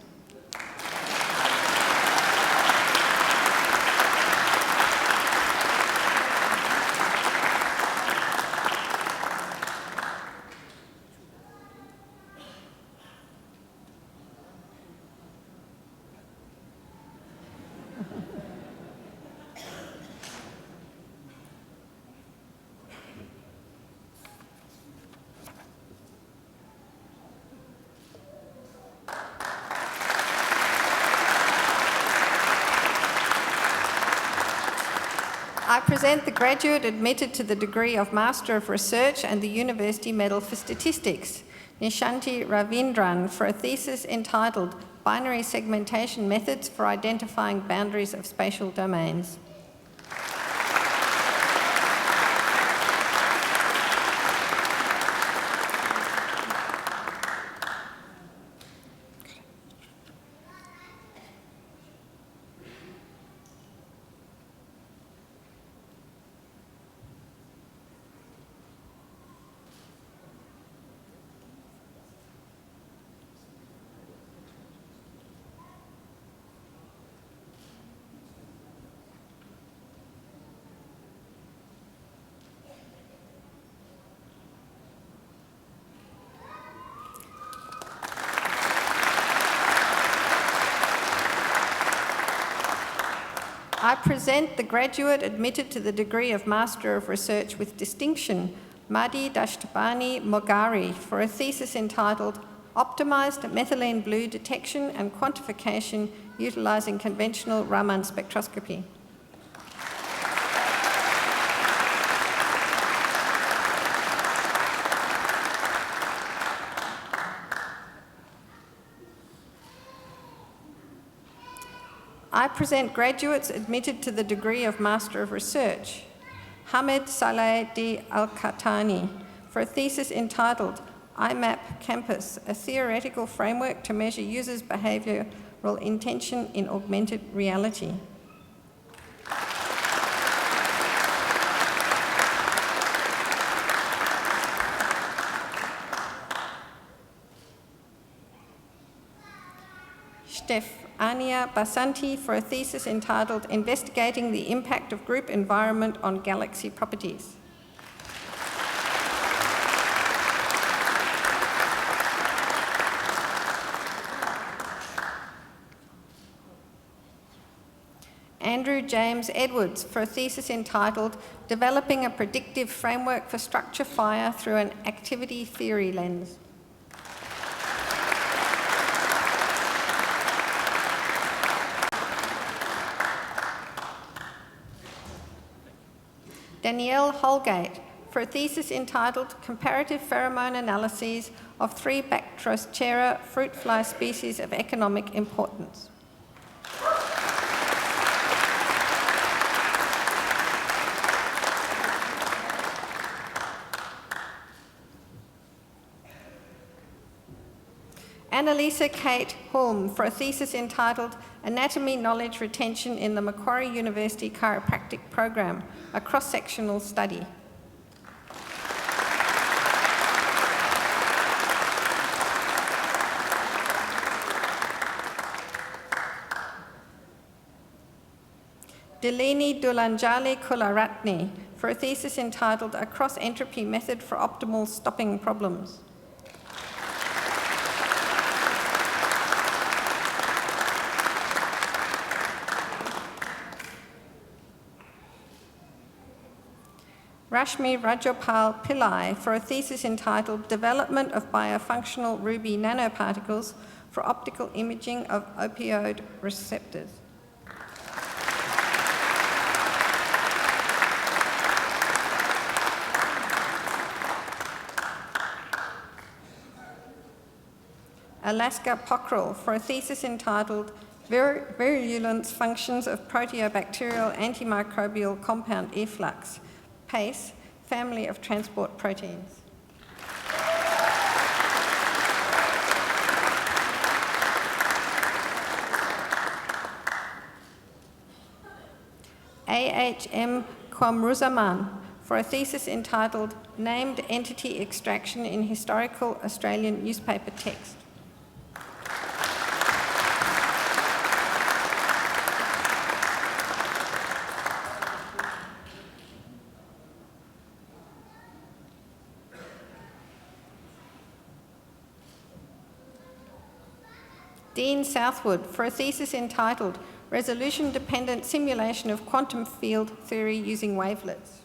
I present the graduate admitted to the degree of Master of Research and the University Medal for Statistics, Nishanti Ravindran, for a thesis entitled Binary Segmentation Methods for Identifying Boundaries of Spatial Domains. I present the graduate admitted to the degree of Master of Research with Distinction, Madhi Dashtapani Mogari, for a thesis entitled Optimised Methylene Blue Detection and Quantification Utilising Conventional Raman Spectroscopy. I present graduates admitted to the degree of Master of Research, Hamid Saleh Di Al-Khatani, for a thesis entitled IMAP Campus, a theoretical framework to measure users' behavioural intention in augmented reality. Stefania Basanti for a thesis entitled Investigating the Impact of Group Environment on Galaxy Properties. Andrew James Edwards for a thesis entitled Developing a Predictive Framework for Structure Fire Through an Activity Theory Lens. Danielle Holgate for a thesis entitled Comparative Pheromone Analyses of 3 Bactrosphaera fruit fly species of economic importance. Annalisa Kate Hulme for a thesis entitled Anatomy Knowledge Retention in the Macquarie University Chiropractic Program, a cross-sectional study. Delini Dulanjali Kularatne for a thesis entitled A Cross-Entropy Method for Optimal Stopping Problems. Rashmi Rajapal Pillai for a thesis entitled Development of Biofunctional Ruby Nanoparticles for Optical Imaging of Opioid Receptors. Alaska Pockrell for a thesis entitled Virulence Functions of Proteobacterial Antimicrobial Compound Efflux, PACE, Family of Transport Proteins. A.H.M. Kwamruzaman for a thesis entitled Named Entity Extraction in Historical Australian Newspaper Text. Dean Southwood for a thesis entitled Resolution-Dependent Simulation of Quantum Field Theory Using Wavelets.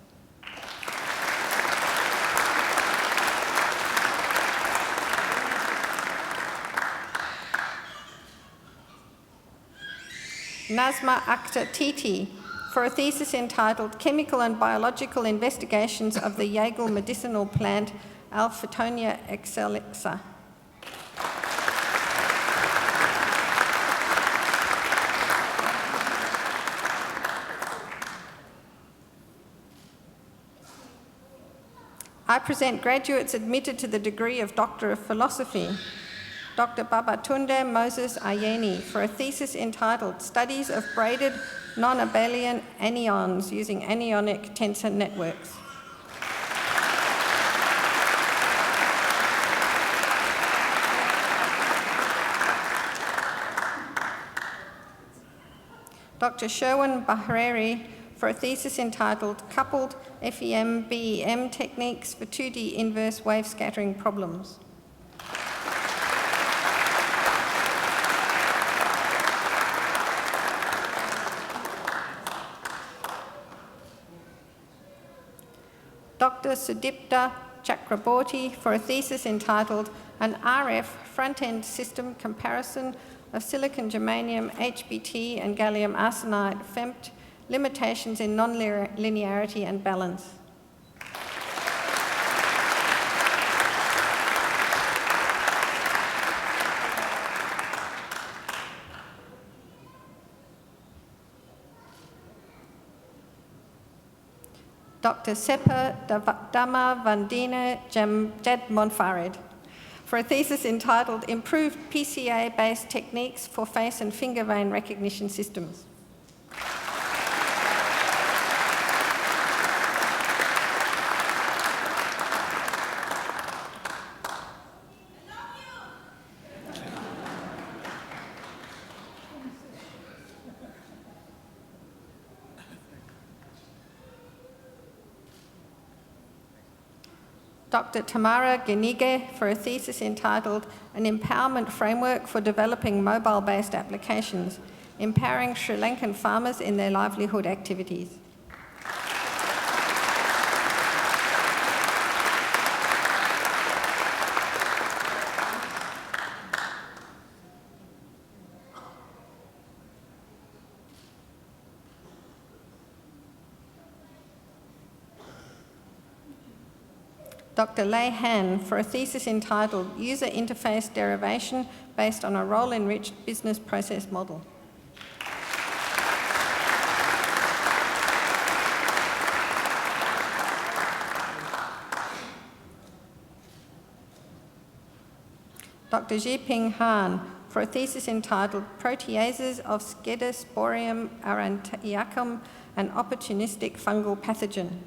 Nazma Akhtar Titi for a thesis entitled Chemical and Biological Investigations of the Yagle Medicinal Plant Alphitonia excelsa. I present graduates admitted to the degree of Doctor of Philosophy, Dr. Babatunde Moses Ayeni, for a thesis entitled Studies of Braided Non-Abelian Anions Using Anionic Tensor Networks. Dr. Sherwin Bahreri for a thesis entitled Coupled FEM-BEM Techniques for 2D Inverse Wave Scattering Problems. Dr. Sudipta Chakraborty for a thesis entitled An RF Front-End System Comparison of Silicon Germanium, HBT and Gallium Arsenide FEMT Limitations in Non-Linearity and Balance. Dr. Seppa Damavandina Jadmonfarid for a thesis entitled Improved PCA-based Techniques for Face and Finger Vein Recognition Systems. Dr. Tamara Genige for a thesis entitled An Empowerment Framework for Developing Mobile-Based Applications, Empowering Sri Lankan Farmers in Their Livelihood Activities. Dr. Lei Han for a thesis entitled User Interface Derivation based on a Role-Enriched Business Process Model. Dr. Jiping Han for a thesis entitled Proteases of Scedosporium aurantiacum, an Opportunistic Fungal Pathogen.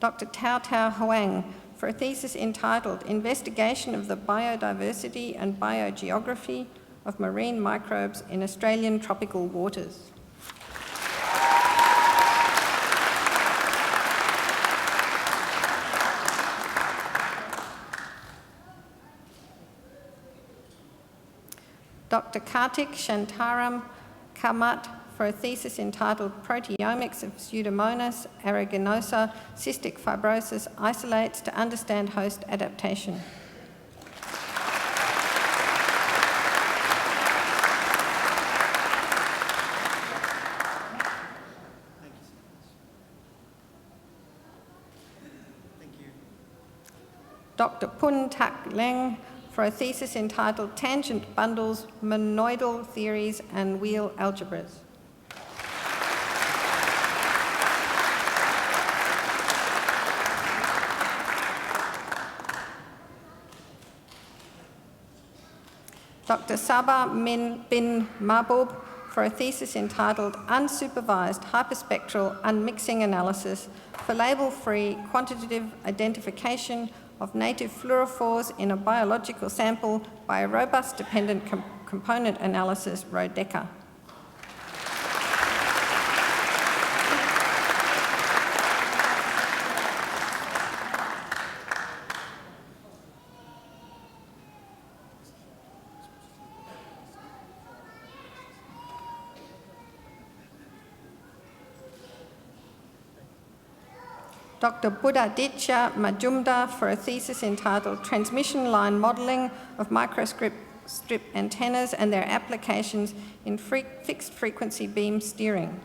Dr. Tao Tao Huang for a thesis entitled Investigation of the Biodiversity and Biogeography of Marine Microbes in Australian Tropical Waters. Dr. Kartik Shantaram Kamat for a thesis entitled Proteomics of Pseudomonas aeruginosa cystic fibrosis isolates to understand host adaptation. Dr. Pun Tak Leng for a thesis entitled Tangent Bundles, Monoidal Theories and Wheel Algebras. Dr. Sabah bin Mahbub for a thesis entitled Unsupervised Hyperspectral Unmixing Analysis for Label-Free Quantitative Identification of Native Fluorophores in a Biological Sample by a Robust Dependent Component Analysis, RODECA. Dr. Buddhaditya Majumdar for a thesis entitled Transmission Line Modelling of Microstrip Antennas and Their Applications in Fixed Frequency Beam Steering.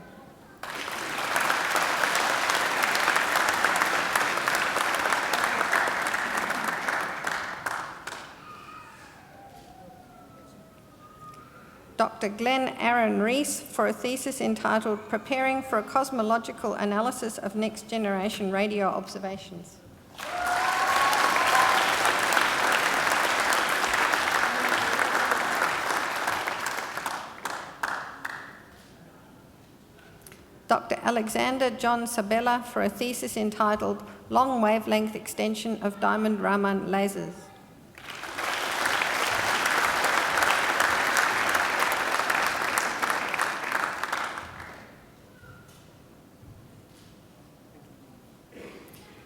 Dr. Glenn Aaron Rees for a thesis entitled Preparing for a Cosmological Analysis of Next Generation Radio Observations. Dr. Alexander John Sabella for a thesis entitled Long Wavelength Extension of Diamond Raman Lasers.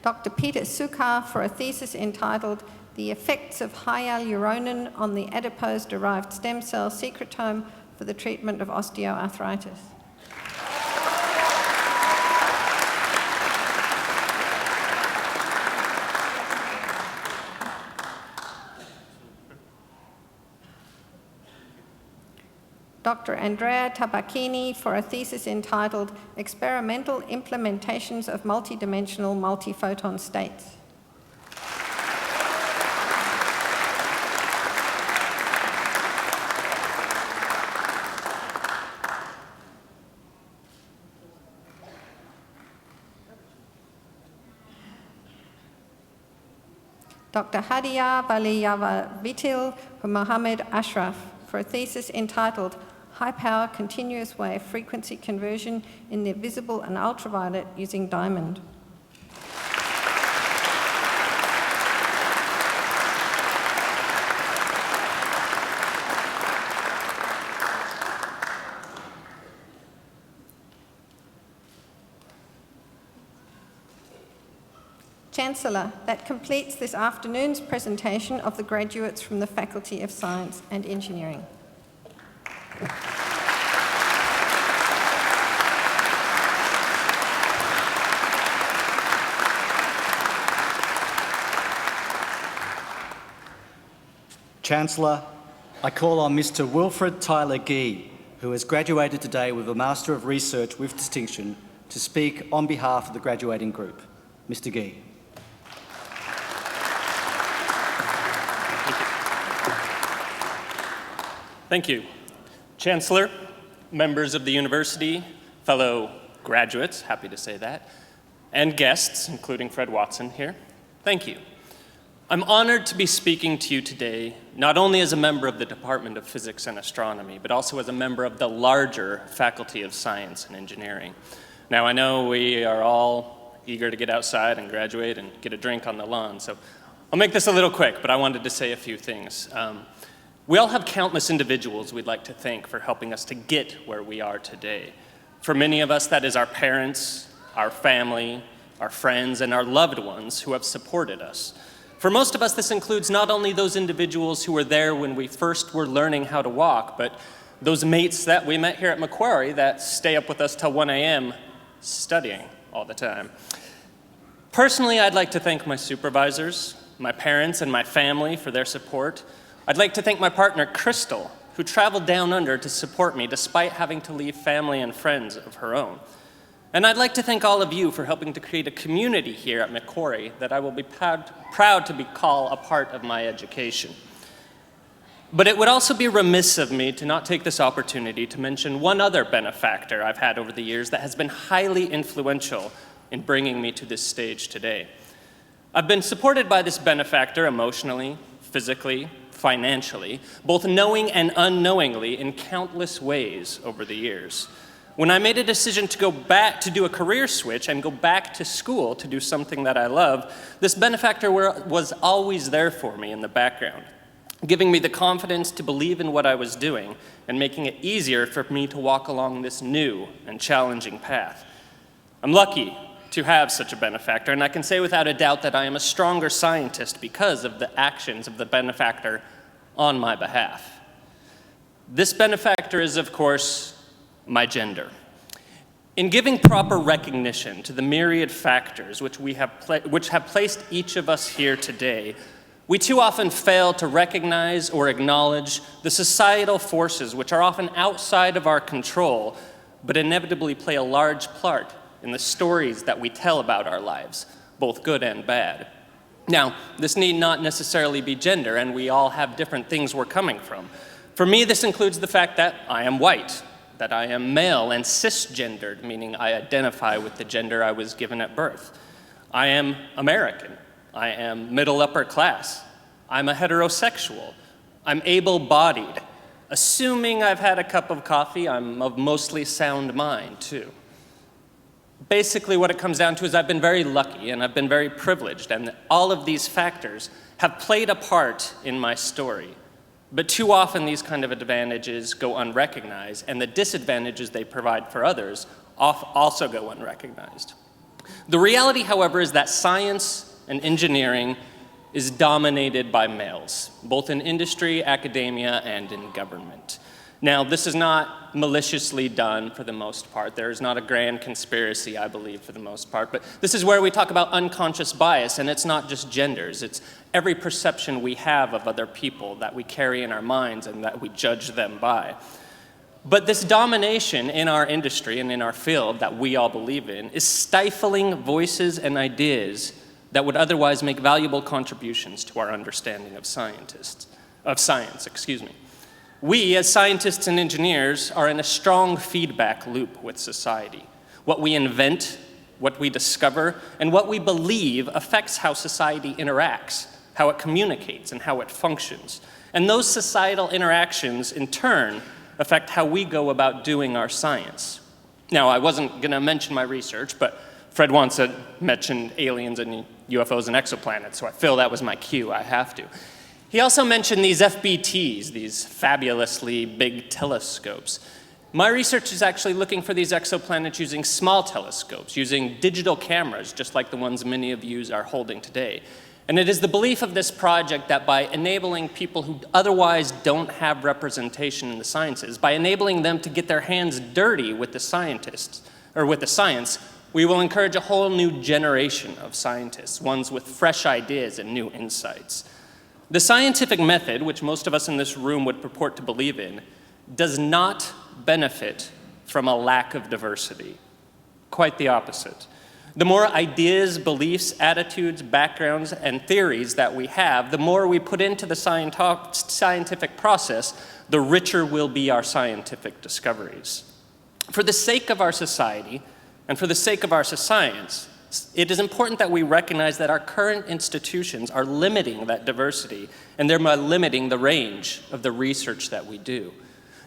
Dr. Peter Sukkar for a thesis entitled The Effects of Hyaluronan on the Adipose-Derived Stem Cell Secretome for the Treatment of Osteoarthritis. Dr. Andrea Tabacchini for a thesis entitled Experimental Implementations of Multidimensional Multiphoton States. Dr. Hadia Valiyavitil for Mohammed Ashraf for a thesis entitled High-Power Continuous Wave Frequency Conversion in the Visible and Ultraviolet using Diamond. Chancellor, that completes this afternoon's presentation of the graduates from the Faculty of Science and Engineering. Chancellor, I call on Mr. Wilfred Tyler Gee, who has graduated today with a Master of Research with distinction, to speak on behalf of the graduating group. Mr. Gee. Thank you. Chancellor, members of the university, fellow graduates, happy to say that, and guests, including Fred Watson here, thank you. I'm honored to be speaking to you today, not only as a member of the Department of Physics and Astronomy, but also as a member of the larger Faculty of Science and Engineering. Now, I know we are all eager to get outside and graduate and get a drink on the lawn, so I'll make this a little quick, but I wanted to say a few things. We all have countless individuals we'd like to thank for helping us to get where we are today. For many of us, that is our parents, our family, our friends, and our loved ones who have supported us. For most of us, this includes not only those individuals who were there when we first were learning how to walk, but those mates that we met here at Macquarie that stay up with us till 1 a.m. studying all the time. Personally, I'd like to thank my supervisors, my parents, and my family for their support. I'd like to thank my partner, Crystal, who traveled down under to support me despite having to leave family and friends of her own. And I'd like to thank all of you for helping to create a community here at Macquarie that I will be proud to call a part of my education. But it would also be remiss of me to not take this opportunity to mention one other benefactor I've had over the years that has been highly influential in bringing me to this stage today. I've been supported by this benefactor emotionally, physically, financially, both knowing and unknowingly in countless ways over the years. When I made a decision to go back to do a career switch and go back to school to do something that I love, this benefactor was always there for me in the background, giving me the confidence to believe in what I was doing and making it easier for me to walk along this new and challenging path. I'm lucky to have such a benefactor, and I can say without a doubt that I am a stronger scientist because of the actions of the benefactor on my behalf. This benefactor is, of course, my gender. In giving proper recognition to the myriad factors which have placed each of us here today, we too often fail to recognize or acknowledge the societal forces which are often outside of our control, but inevitably play a large part in the stories that we tell about our lives, both good and bad. Now, this need not necessarily be gender, and we all have different things we're coming from. For me, this includes the fact that I am white, that I am male and cisgendered, meaning I identify with the gender I was given at birth. I am American. I am middle upper class. I'm a heterosexual. I'm able-bodied. Assuming I've had a cup of coffee, I'm of mostly sound mind, too. Basically, what it comes down to is I've been very lucky and I've been very privileged, and all of these factors have played a part in my story. But too often, these kind of advantages go unrecognized, and the disadvantages they provide for others also go unrecognized. The reality, however, is that science and engineering is dominated by males, both in industry, academia, and in government. Now, this is not maliciously done for the most part. There is not a grand conspiracy, I believe, for the most part. But this is where we talk about unconscious bias, and it's not just genders. It's every perception we have of other people that we carry in our minds and that we judge them by. But this domination in our industry and in our field that we all believe in is stifling voices and ideas that would otherwise make valuable contributions to our understanding of science. We, as scientists and engineers, are in a strong feedback loop with society. What we invent, what we discover, and what we believe affects how society interacts, how it communicates, and how it functions. And those societal interactions, in turn, affect how we go about doing our science. Now, I wasn't going to mention my research, but Fred Watson mentioned aliens and UFOs and exoplanets, so I feel that was my cue. I have to. He also mentioned these FBTs, these fabulously big telescopes. My research is actually looking for these exoplanets using small telescopes, using digital cameras, just like the ones many of you are holding today. And it is the belief of this project that by enabling people who otherwise don't have representation in the sciences, by enabling them to get their hands dirty with the scientists, or with the science, we will encourage a whole new generation of scientists, ones with fresh ideas and new insights. The scientific method, which most of us in this room would purport to believe in, does not benefit from a lack of diversity. Quite the opposite. The more ideas, beliefs, attitudes, backgrounds, and theories that we have, the more we put into the scientific process, the richer will be our scientific discoveries. For the sake of our society, and for the sake of our science, it is important that we recognize that our current institutions are limiting that diversity, and thereby limiting the range of the research that we do.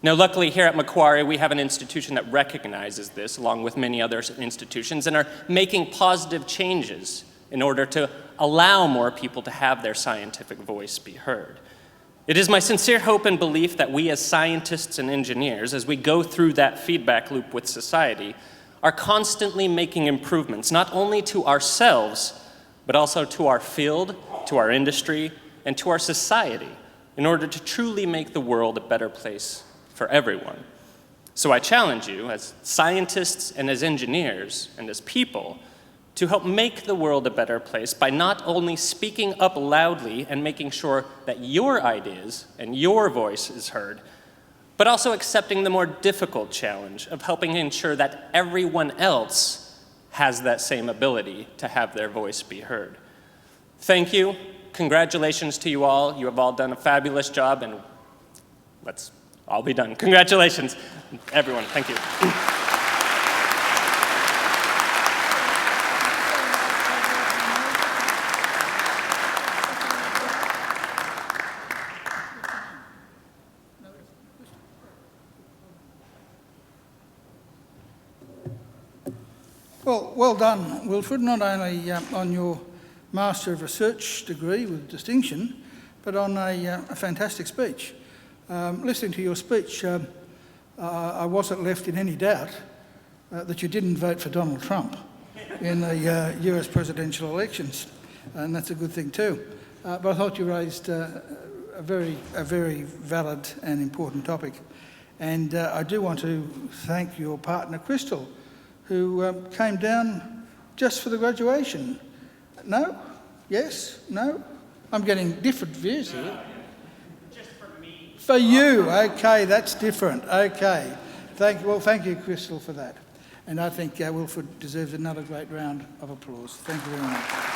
Now, luckily, here at Macquarie, we have an institution that recognizes this, along with many other institutions, and are making positive changes in order to allow more people to have their scientific voice be heard. It is my sincere hope and belief that we as scientists and engineers, as we go through that feedback loop with society, are constantly making improvements, not only to ourselves, but also to our field, to our industry, and to our society, in order to truly make the world a better place for everyone. So I challenge you, as scientists and as engineers and as people, to help make the world a better place by not only speaking up loudly and making sure that your ideas and your voice is heard, but also accepting the more difficult challenge of helping ensure that everyone else has that same ability to have their voice be heard. Thank you. Congratulations to you all. You have all done a fabulous job, and let's all be done. Congratulations, everyone. Thank you. Well done, Wilfred, not only on your Master of Research degree with distinction, but on a fantastic speech. Listening to your speech, I wasn't left in any doubt that you didn't vote for Donald Trump in the US presidential elections, and that's a good thing too. But I thought you raised a very valid and important topic. And I do want to thank your partner, Crystal, who came down just for the graduation. No? Yes? No? I'm getting different views here. Just for me. For you, okay, that's different. Okay. Thank you, Crystal, for that. And I think Wilfred deserves another great round of applause. Thank you very much.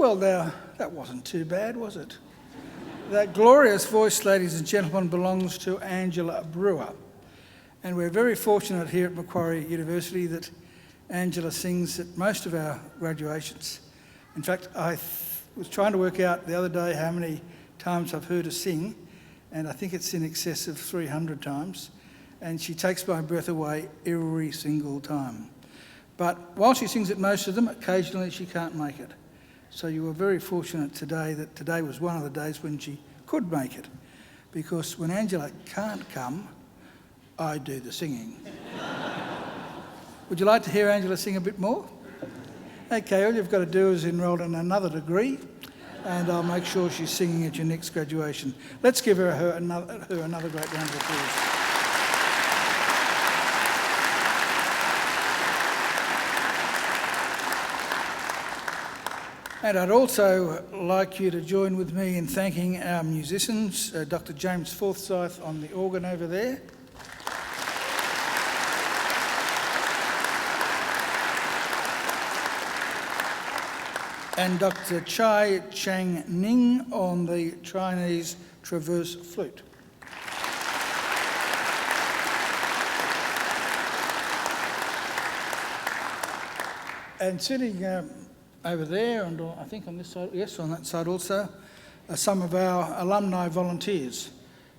Well, now, that wasn't too bad, was it? That glorious voice, ladies and gentlemen, belongs to Angela Brewer. And we're very fortunate here at Macquarie University that Angela sings at most of our graduations. In fact, I was trying to work out the other day how many times I've heard her sing, and I think it's in excess of 300 times. And she takes my breath away every single time. But while she sings at most of them, occasionally she can't make it. So you were very fortunate today that today was one of the days when she could make it. Because when Angela can't come, I do the singing. Would you like to hear Angela sing a bit more? Okay, all you've got to do is enrol in another degree, and I'll make sure she's singing at your next graduation. Let's give her another great round of applause. And I'd also like you to join with me in thanking our musicians, Dr. James Forsyth on the organ over there. And Dr. Chai Chang Ning on the Chinese traverse flute. And sitting over there, and I think on this side, yes, on that side also, are some of our alumni volunteers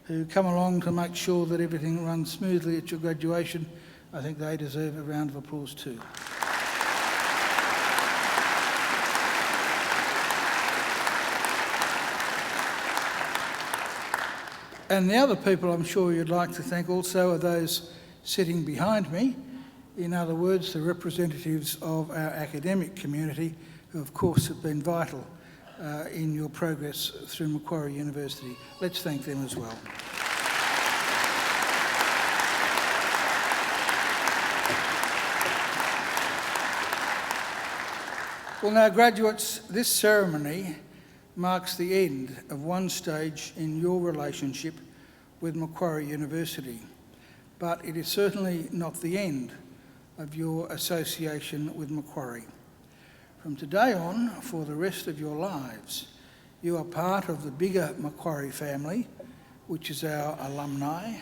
who come along to make sure that everything runs smoothly at your graduation. I think they deserve a round of applause too. And the other people I'm sure you'd like to thank also are those sitting behind me. In other words, the representatives of our academic community who of course have been vital in your progress through Macquarie University. Let's thank them as well. Well now graduates, this ceremony marks the end of one stage in your relationship with Macquarie University, but it is certainly not the end of your association with Macquarie. From today on, for the rest of your lives, you are part of the bigger Macquarie family, which is our alumni,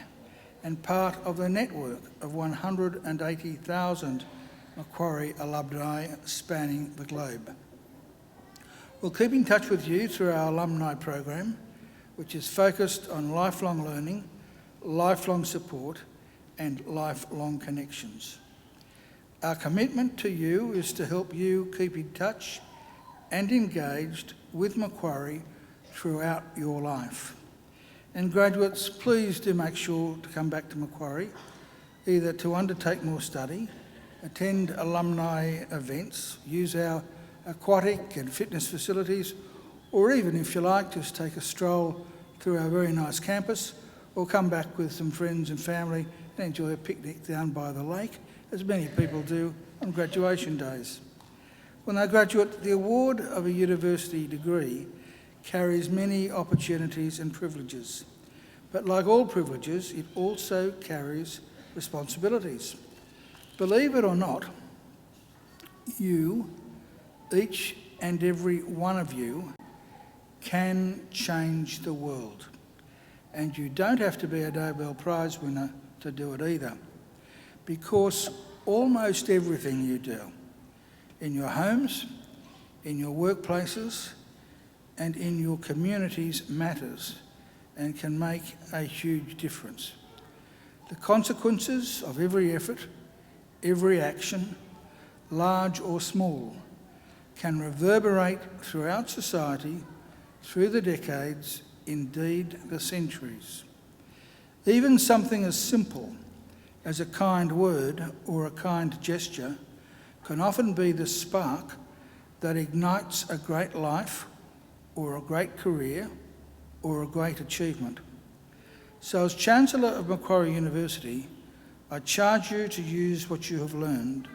and part of the network of 180,000 Macquarie alumni spanning the globe. We'll keep in touch with you through our alumni program, which is focused on lifelong learning, lifelong support, and lifelong connections. Our commitment to you is to help you keep in touch and engaged with Macquarie throughout your life. And graduates, please do make sure to come back to Macquarie, either to undertake more study, attend alumni events, use our aquatic and fitness facilities, or even, if you like, just take a stroll through our very nice campus, or come back with some friends and family and enjoy a picnic down by the lake, as many people do on graduation days. When they graduate, the award of a university degree carries many opportunities and privileges. But like all privileges, it also carries responsibilities. Believe it or not, you, each and every one of you, can change the world. And you don't have to be a Nobel Prize winner to do it either, because almost everything you do, in your homes, in your workplaces, and in your communities matters and can make a huge difference. The consequences of every effort, every action, large or small, can reverberate throughout society, through the decades, indeed the centuries. Even something as simple as a kind word or a kind gesture can often be the spark that ignites a great life or a great career or a great achievement. So as Chancellor of Macquarie University, I charge you to use what you have learned,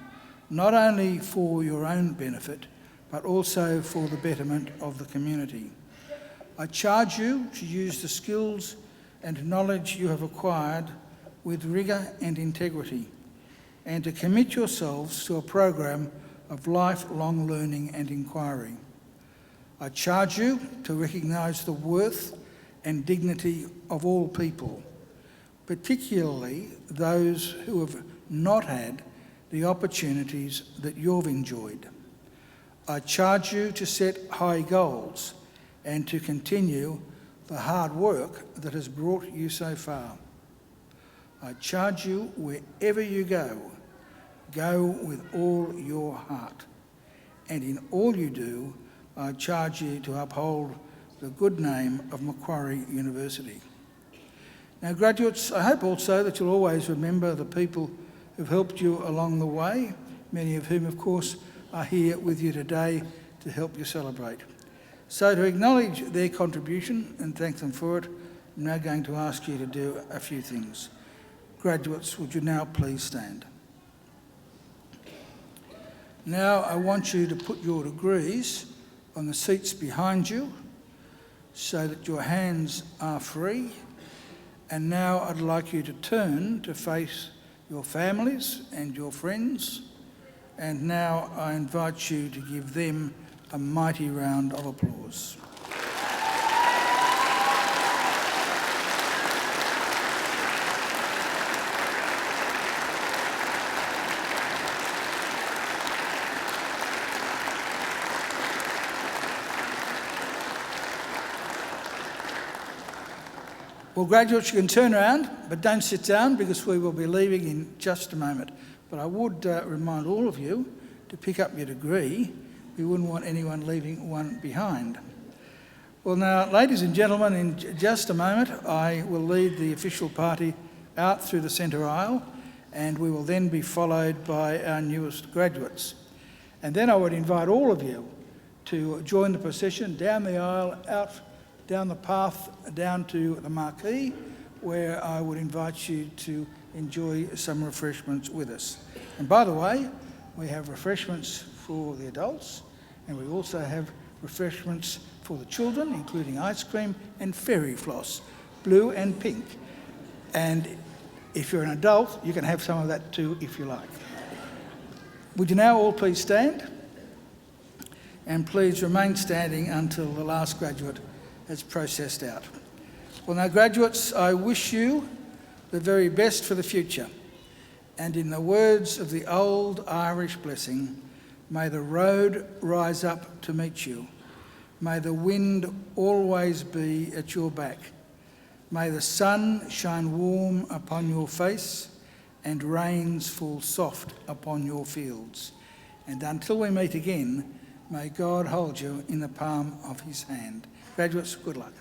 not only for your own benefit, but also for the betterment of the community. I charge you to use the skills and knowledge you have acquired with rigour and integrity, and to commit yourselves to a program of lifelong learning and inquiry. I charge you to recognise the worth and dignity of all people, particularly those who have not had the opportunities that you've enjoyed. I charge you to set high goals and to continue the hard work that has brought you so far. I charge you, wherever you go, go with all your heart. And in all you do, I charge you to uphold the good name of Macquarie University. Now, graduates, I hope also that you'll always remember the people who've helped you along the way, many of whom, of course, are here with you today to help you celebrate. So to acknowledge their contribution and thank them for it, I'm now going to ask you to do a few things. Graduates, would you now please stand? Now I want you to put your degrees on the seats behind you so that your hands are free. And now I'd like you to turn to face your families and your friends. And now I invite you to give them a mighty round of applause. Well, graduates, you can turn around, but don't sit down because we will be leaving in just a moment. But I would remind all of you to pick up your degree. We wouldn't want anyone leaving one behind. Well, now, ladies and gentlemen, in just a moment, I will lead the official party out through the centre aisle, and we will then be followed by our newest graduates. And then I would invite all of you to join the procession down the aisle, out down the path, down to the Macquarie, where I would invite you to enjoy some refreshments with us. And by the way, we have refreshments for the adults, and we also have refreshments for the children, including ice cream and fairy floss, blue and pink. And if you're an adult, you can have some of that too if you like. Would you now all please stand? And please remain standing until the last graduate has processed out. Well, now, graduates, I wish you the very best for the future. And in the words of the old Irish blessing, may the road rise up to meet you. May the wind always be at your back. May the sun shine warm upon your face and rains fall soft upon your fields. And until we meet again, may God hold you in the palm of his hand. Graduates, good luck.